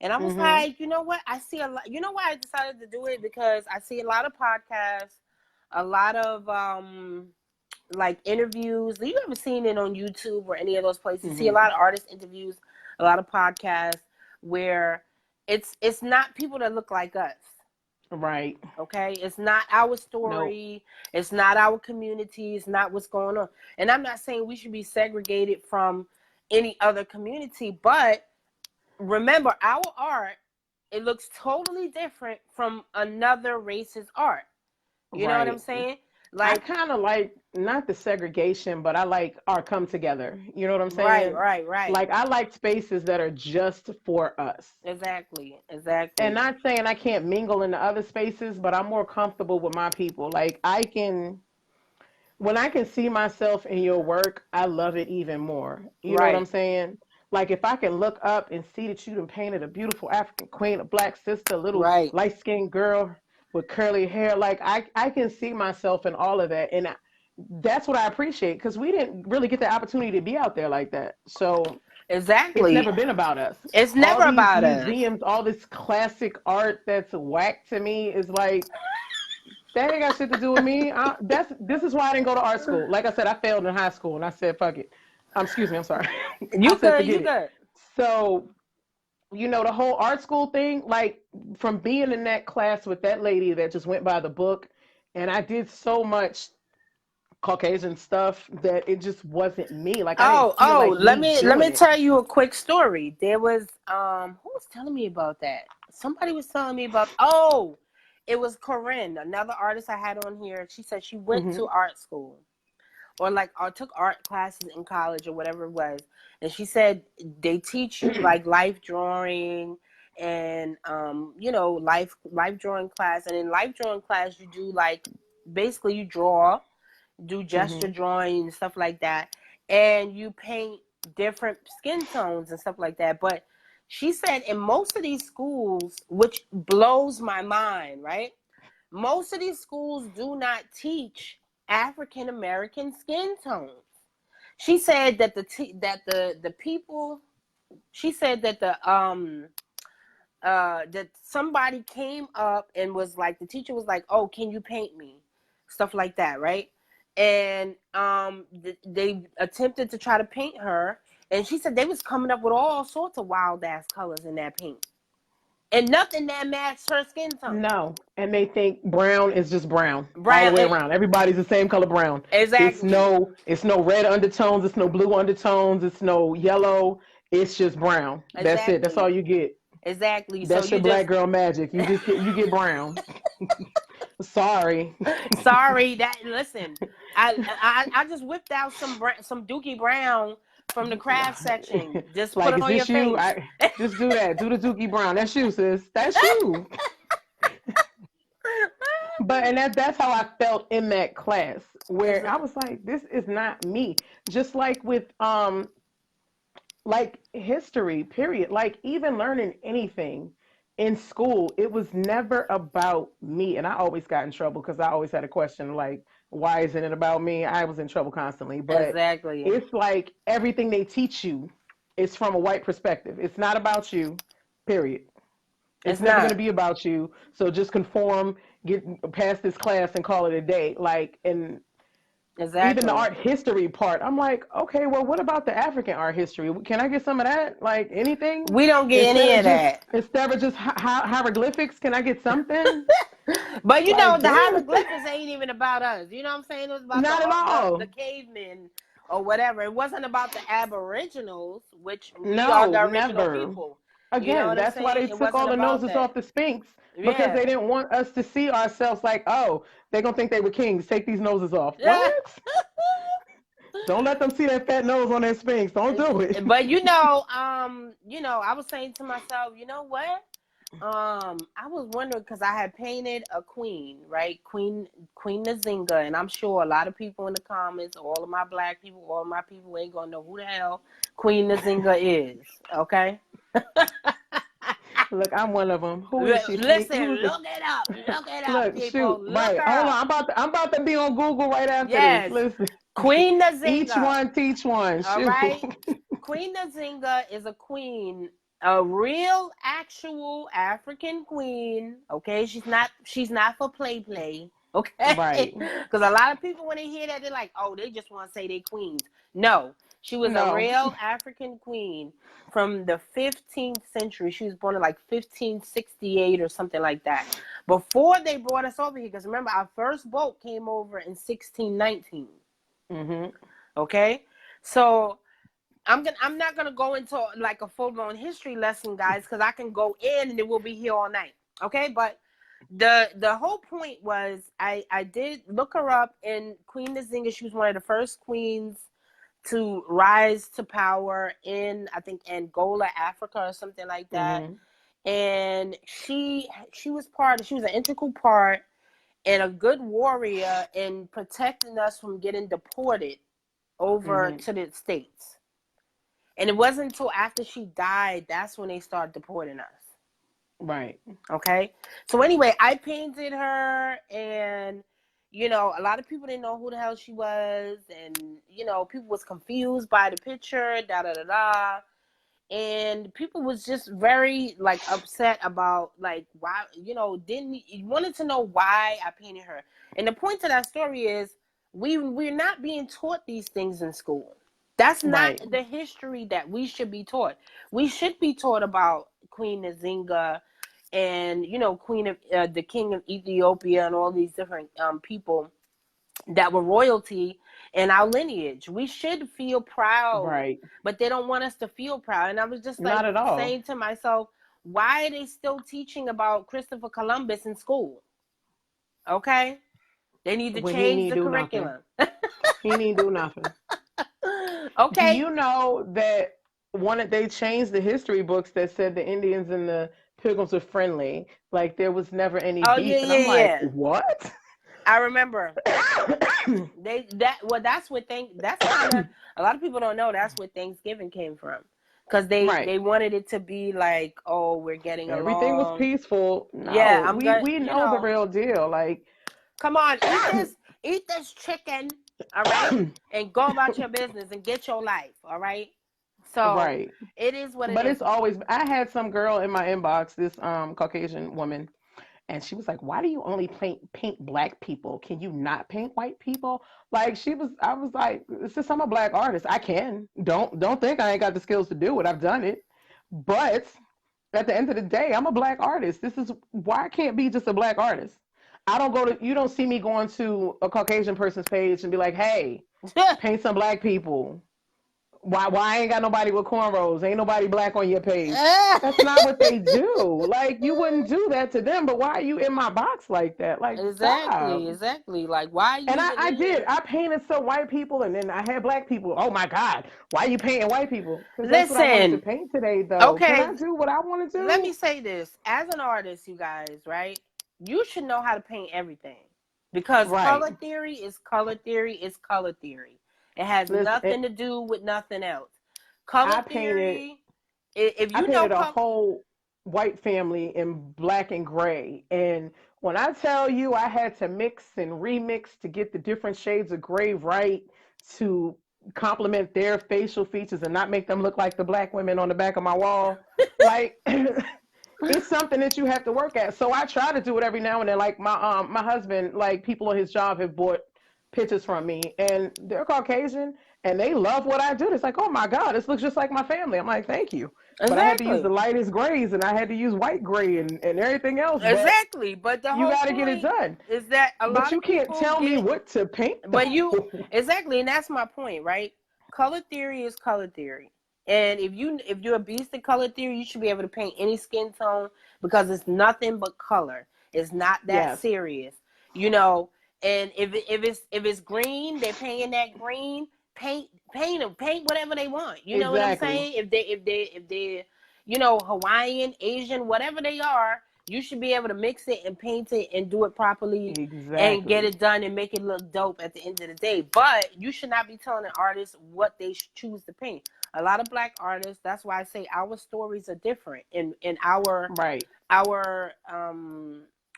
and I was Mhm. like, you know what? I see a lot. You know why I decided to do it? Because I see a lot of podcasts, a lot of like interviews. You ever seen it on YouTube or any of those places? You see a Mhm. lot of artist interviews, a lot of podcasts where it's not people that look like us. Right. Okay, it's not our Nope. story, it's not our community, it's not what's going on. And I'm not saying we should be segregated from any other community, but remember, our art, it looks totally different from another race's art. You know what I'm Right. saying? I Like, kind of like not the segregation, but I like our come together. You know what I'm right, saying? right, right. Like I like spaces that are just for us. Exactly, And exactly. not saying I can't mingle in the other spaces, but I'm more comfortable with my people. Like I can when I can see myself in your work, I love it even more. You know what I'm Right, saying? Like if I can look up and see that you done painted a beautiful African queen, a black sister, a little right. light skinned girl with curly hair, like I can see myself in all of that, and that's what I appreciate because we didn't really get the opportunity to be out there like that. So it's Exactly. never been about us. It's All never these about us. museums, all this classic art that's whack to me is like that ain't got shit to do with me. This is why I didn't go to art school. Like I said, I failed in high school, and I said, "Fuck it." Excuse me, I'm sorry. I You said, good, you "Forget it." good. So the whole art school thing, like from being in that class with that lady that just went by the book, and I did so much Caucasian stuff that it just wasn't me. Like I didn't Oh, feel oh, like let me me let doing me it. tell you a quick story. There was who was telling me about that? Somebody was telling me about, oh, it was Corinne, another artist I had on here. She said she went Hmm. to art school, or like, or took art classes in college or whatever it was. And she said they teach you like life drawing and life drawing class. And in life drawing class you do like, basically you draw, do gesture Hmm. drawing and stuff like that, and you paint different skin tones and stuff like that. But she said in most of these schools, which blows my mind, right? Most of these schools do not teach African American skin tones. She said that the people. She said that that somebody came up and was like, the teacher was like, "Oh, can you paint me?" Stuff like that, right? And they attempted to try to paint her, and she said they was coming up with all sorts of wild ass colors in that paint, and nothing that matched her skin tone. No, and they think brown is just brown all the Brown, way around. Everybody's the same color brown. exactly, It's no red undertones. It's no blue undertones. It's no yellow. It's just brown. That's it. That's all exactly, you get. exactly. So That's your you black just, girl magic. You get brown. Sorry. sorry that, listen, I just whipped out some Dookie Brown from the craft section. Just put Like, it is on your this you? face. I just do that. Do the Dookie Brown. That's you, sis. That's you. But and that's how I felt in that class Is where it? I was like, this is not me. Just like with like history, period. Like even learning anything in school, it was never about me. And I always got in trouble because I always had a question like, why isn't it about me? I was in trouble constantly. But Exactly. it's like everything they teach you is from a white perspective. It's not about you, period. It's It's never going to not. be about you. So just conform, get past this class and call it a day. Like, and even the Exactly. art history part. I'm like, okay, well, what about the African art history? Can I get some of that? Like anything We don't get instead any of of just that. hieroglyphics? Can I get something? But you know, Like, the damn, hieroglyphics ain't even about us. You know what I'm saying? It was about not at the all. cavemen or whatever. It wasn't about the aboriginals, which we are No, the original never. people. You know Again, what I'm that's why saying? they It took wasn't all the about noses that. off the Sphinx because they Yeah. didn't want us to see ourselves like, oh, they're gonna think they were kings. Take these noses off. What? Yeah. Don't let them see that fat nose on that Sphinx. Don't do it. But I was saying to myself, you know what? I was wondering because I had painted a queen, right? Queen Nzinga, and I'm sure a lot of people in the comments, all of my black people, all of my people ain't gonna know who the hell Queen Nzinga is. Okay. Look, I'm one of them. Who is she? Listen, Who is? look it up, Look, people, shoot. look Right. her Hold on. up. I'm about to be on Google right after this. Yes, Listen. Queen Each Nzinga. one teach one. All Shoot. right. Queen Nzinga is a queen, a real actual African queen. Okay, she's not for play. Okay, Right. because a lot of people when they hear that they're like, oh, they just want to say they queens. No, she was a No. real African queen from the 15th century. She was born in like 1568 or something like that. Before they brought us over here, because remember our first boat came over in 1619. Mhm. Okay, so I'm not gonna go into like a full blown history lesson, guys, because I can go in and it will be here all night. Okay, but the whole point was I did look her up, and Queen Nzinga, she was one of the first queens to rise to power in, I think, Angola, Africa, or something like that. Mhm. And she was an integral part and a good warrior in protecting us from getting deported over Mhm. to the States. And it wasn't until after she died that's when they started deporting us. Right. Okay. So anyway, I painted her, and a lot of people didn't know who the hell she was, and people was confused by the picture, da da da da. And people was just very like upset about like why, didn't wanted to know why I painted her. And the point to that story is we're not being taught these things in school. That's not Right. the history that we should be taught. We should be taught about Queen Nzinga and Queen of the King of Ethiopia and all these different people that were royalty in our lineage. We should feel proud, Right. but they don't want us to feel proud. And I was just like Not at all. saying to myself, why are they still teaching about Christopher Columbus in school? Okay, they need to When he change need the do nothing. curriculum. He need do nothing. Do Okay. you know that they changed the history books that said the Indians and the Pilgrims were friendly? Like there was never any Oh yeah, beef, and yeah, I'm like, yeah. what? I remember that's kind of a lot of people don't know that's where Thanksgiving came from, because they Right. wanted it to be like, oh, we're getting Everything was along. peaceful. Yeah, No, I'm good. we know the real deal. Like, Come on, eat this chicken, all right, and go about your business and get your life, all right. So right. it is what it But is. it's always. I had some girl in my inbox, this Caucasian woman, and she was like, "Why do you only paint black people? Can you not paint white people?" Like I was like, "It's just I'm a black artist. I can. Don't think I ain't got the skills to do it. I've done it, but." At the end of the day, I'm a black artist. This is why I can't be just a black artist. You don't see me going to a Caucasian person's page and be like, hey, paint some black people. Why ain't got nobody with cornrows? Ain't nobody black on your page. That's not what they do. Like you wouldn't do that to them, but why are you in my box like that? Like stop. Exactly. Like, why are you And even I in did. here? I painted some white people and then I had black people. Oh my God. Why are you painting white people? Because that's what I wanted to Listen, paint today though. Can okay, I do what I want to let me do? say this. As an artist, you guys, right? You should know how to paint everything. Because Right. color theory is color theory is color theory. It has Listen, nothing to do with nothing else. Color I painted theory, if I you know painted a color, whole white family in black and gray. And when I tell you I had to mix and remix to get the different shades of gray right to complement their facial features and not make them look like the black women on the back of my wall, like it's something that you have to work at. So I try to do it every now and then. Like my husband, like people on his job have bought pictures from me, and they're Caucasian, and they love what I do. It's like, oh my God, this looks just like my family. I'm like, thank you. But I had to use the Exactly. lightest grays, and I had to use white gray and everything else. But Exactly. But the you whole got to get it point done. is that a But lot you of can't people tell me get, what to paint, but you, though. exactly, and that's my point, right? Color theory is color theory. And if you're a beast at color theory, you should be able to paint any skin tone because it's nothing but color. It's not that Yes, serious, you know. And if it's green, they're painting that green. Paint whatever they want. You know what I'm exactly. saying? If they you know, Hawaiian, Asian, whatever they are, you should be able to mix it and paint it and do it properly and get Exactly. it done and make it look dope at the end of the day. But you should not be telling an artist what they should choose to paint. A lot of black artists, that's why I say our stories are different in Right. our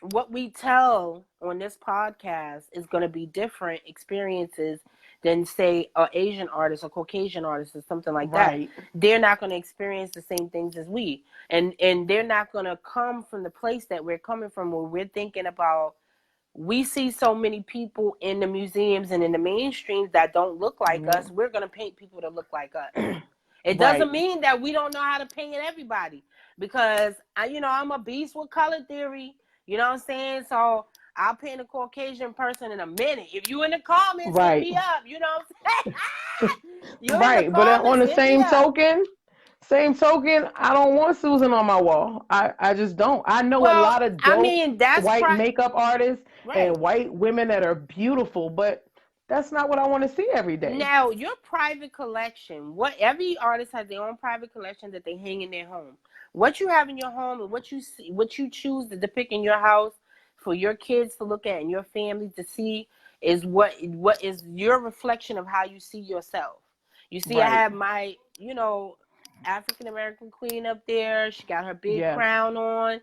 what we tell on this podcast is going to be different experiences than say an Asian artist or Caucasian artist or something like that. Right. They're not going to experience the same things as we, and they're not going to come from the place that we're coming from, where we're thinking about. We see so many people in the museums and in the mainstreams that don't look like Yeah. us. We're going to paint people to look like us. It doesn't Right. mean that we don't know how to paint everybody, because I'm a beast with color theory. You know what I'm saying? So I'll paint a Caucasian person in a minute. If you in the comments, hit Right. me up. You know what I'm saying? You in the Right. But on comments, the hit me up. same token, I don't want Susan on my wall. I just don't. I know a Well, lot of I dope mean, that's white makeup artists and right. white women that are beautiful, but that's not what I want to see every day. Now, your private collection, what every artist has their own private collection that they hang in their home. What you have in your home and what you see, what you choose to depict in your house for your kids to look at and your family to see is what is your reflection of how you see yourself. You see, I Right. have my, African American queen up there. She got her big Yes. crown on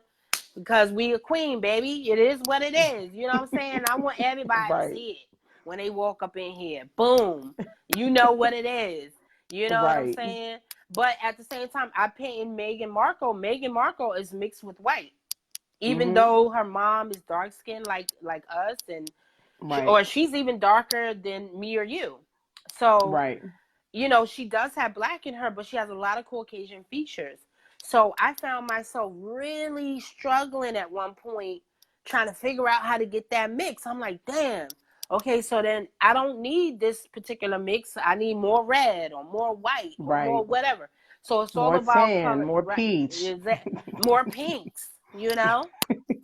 because we a queen, baby. It is what it is. You know what I'm saying? I want everybody to Right. see it when they walk up in here. Boom. You know what it is. You know what I'm Right. saying? But at the same time, I painted Meghan Markle. Meghan Markle is mixed with white. Even Mhm. though her mom is dark skinned like us, and Right. or she's even darker than me or you. So Right. she does have black in her, but she has a lot of Caucasian features. So I found myself really struggling at one point trying to figure out how to get that mix. I'm like, damn. Okay, so then I don't need this particular mix. I need more red or more white or more Right. whatever. So it's all More about tan, color, more right? peach. Is that more pinks?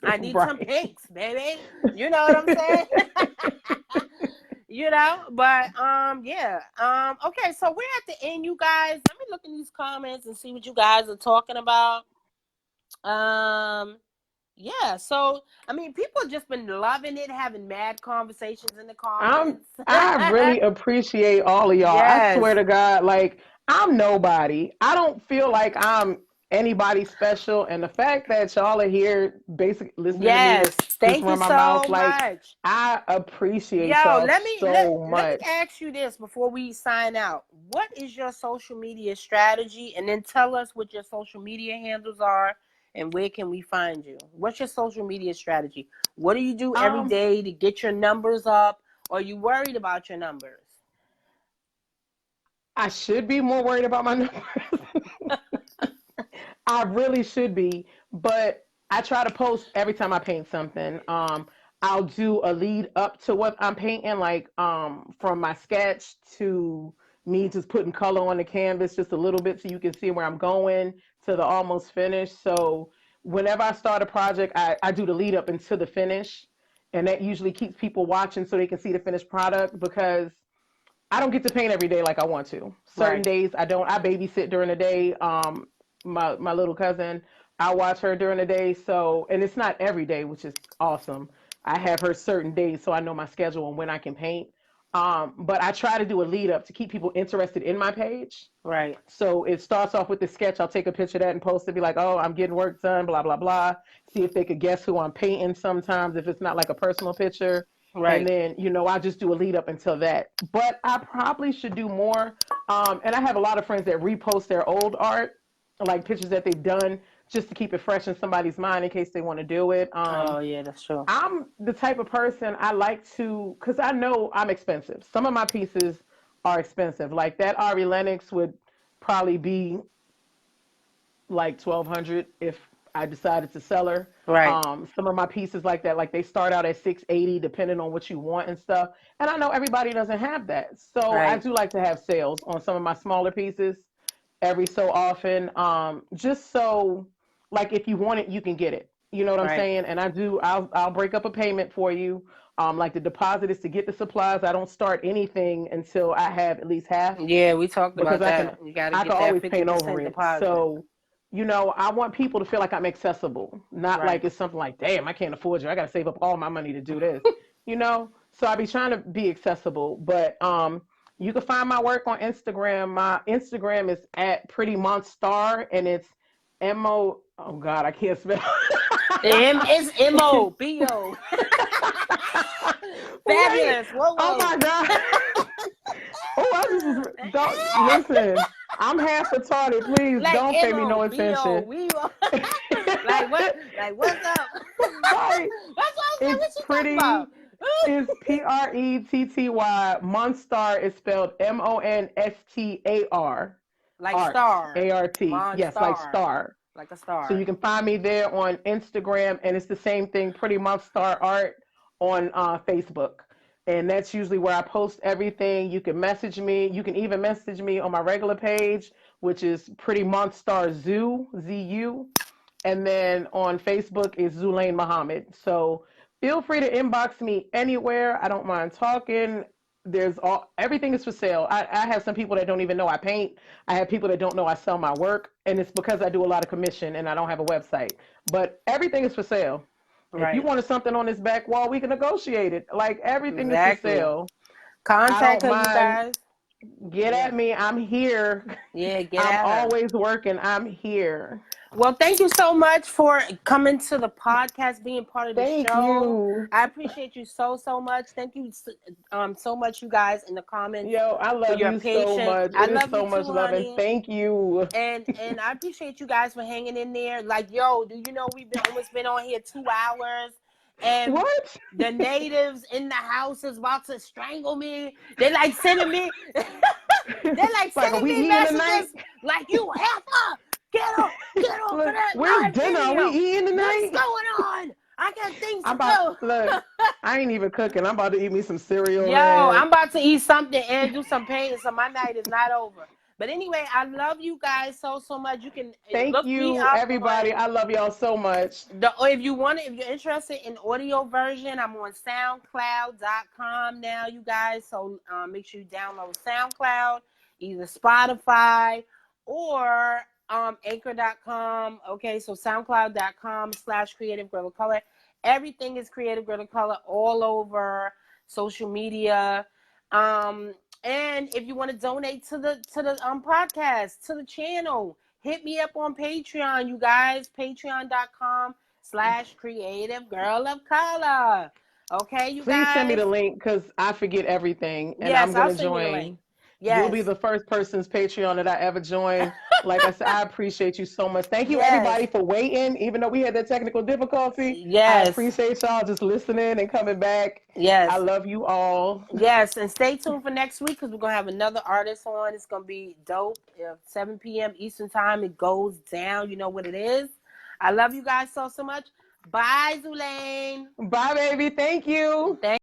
I need some Right. pinks, baby. You know what I'm saying? But yeah. Okay, so we're at the end, you guys. Let me look in these comments and see what you guys are talking about. Yeah, so I mean, people have just been loving it, having mad conversations in the comments. I really appreciate all of y'all. I Yes. swear to God, like I'm nobody. I don't feel like I'm anybody special. And the fact that y'all are here basically listening to me Yes. just Thank you run my so mouth, like much. I appreciate Yo, y'all let me let, so let me much. ask you this before we sign out. What is your social media strategy? And then tell us what your social media handles are and where can we find you? What's your social media strategy? What do you do every Um, day to get your numbers up? Or are you worried about your numbers? I should be more worried about my numbers. I really should be, but I try to post every time I paint something. I'll do a lead up to what I'm painting, like from my sketch to me just putting color on the canvas just a little bit so you can see where I'm going to the almost finished. So whenever I start a project, I do the lead up into the finish. And that usually keeps people watching so they can see the finished product because I don't get to paint every day like I want to. Certain Right. days I don't. I babysit during the day. My little cousin, I watch her during the day. So, and it's not every day, which is awesome. I have her certain days, so I know my schedule and when I can paint. But I try to do a lead up to keep people interested in my page. Right. So it starts off with the sketch. I'll take a picture of that and post it. Be like, oh, I'm getting work done. Blah blah blah. See if they could guess who I'm painting. Sometimes if it's not like a personal picture, and Right. then I just do a lead up until that. But I probably should do more. And I have a lot of friends that repost their old art, like pictures that they've done just to keep it fresh in somebody's mind in case they want to do it. Oh yeah, that's true. I'm the type of person I like to, because I know I'm expensive. Some of my pieces are expensive. Like that Ari Lennox would probably be like 1,200 if I decided to sell her. Right. Some of my pieces like that, like they start out at 680 depending on what you want and stuff. And I know everybody doesn't have that. So I Right. do like to have sales on some of my smaller pieces every so often. Just so like if you want it, you can get it. You know what I'm Right. saying? And I'll break up a payment for you. Like the deposit is to get the supplies. I don't start anything until I have at least half Yeah, we talked because about I can that. You got to I can get that always paint over 50% it. deposit. So, I want people to feel like I'm accessible, not Right. like it's something like, damn, I can't afford you. I got to save up all my money to do this. So I be trying to be accessible, but you can find my work on Instagram. My Instagram is at Pretty Monstar, and it's M-O, oh God, I can't spell. It's M-O-B-O. Wait, Fabulous. Whoa, oh whoa. my God. Oh, I just was, don't listen. I'm half retarded. Please Like don't pay me no M-O-B-O. attention. We like what? Like what's up? Right. That's what I said. It's What you talking pretty. about? It's Pretty. Monstar is spelled Monstar. Like Art. star. ART. Yes, like Monstar. star. Like a So you star. can find me there on Instagram, and it's the same thing, Pretty Monstar Art on Facebook. And that's usually where I post everything. You can message me. You can even message me on my regular page, which is Pretty Monstar Zoo, ZU. And then on Facebook is Zulane Muhammad. So feel free to inbox me anywhere. I don't mind talking. Everything is for sale. I have some people that don't even know I paint. I have people that don't know I sell my work, and it's because I do a lot of commission and I don't have a website. But everything is for sale. If you Right. wanted something on this back wall, we can negotiate it. Like everything is for Exactly. sale. I Contact don't her, you mind. guys. Get Yeah. at me. I'm here. Yeah, get I'm at her. always working. I'm here. Well, thank you so much for coming to the podcast, being part of the Thank show. you. I appreciate you so much. Thank you so much, you guys, in the comments Yo, I for love your you so patience. much. I It is love you so much too, love, and honey. thank you. And I appreciate you guys for hanging in there. Like, yo, do you know we've been almost been on here 2 hours, and What? the natives in the house is about to strangle me. They like sending me, they're like Like, are sending we me eating tonight? messages like you have to get off of Look, that where's live dinner? Are we video. eating What's tonight? going on? I got things I'm to about do. look. I ain't even cooking. I'm about to eat me some cereal, Yo, man. I'm about to eat something and do some painting, so my night is not over. But anyway, I love you guys so much. You can Thank look me you, up everybody. on I love y'all so much. if you want it, if you're interested in audio version, I'm on SoundCloud.com now, you guys. So make sure you download SoundCloud, either Spotify or Anchor.com. Okay, so SoundCloud.com/creativegirlofcolor. Everything is Creative Girl of Color all over social media. And if you want to donate to the podcast, to the channel, hit me up on Patreon, you guys. Patreon.com/creative girl of color. Okay, you Please send me guys. the link because I forget everything, and I'm Yes, I'll gonna send you the link. join. You'll be Yes. the first person's Patreon that I ever joined. Like I said, I appreciate you so much. Thank you, Yes. everybody, for waiting. Even though we had that technical difficulty, I Yes. appreciate y'all just listening and coming back. I Yes. love you all. Yes, and stay tuned for next week because we're going to have another artist on. It's going to be dope. 7 p.m. Eastern Time, it goes down. You know what it is. I love you guys so much. Bye, Zulane. Bye, baby. Thank you. Thank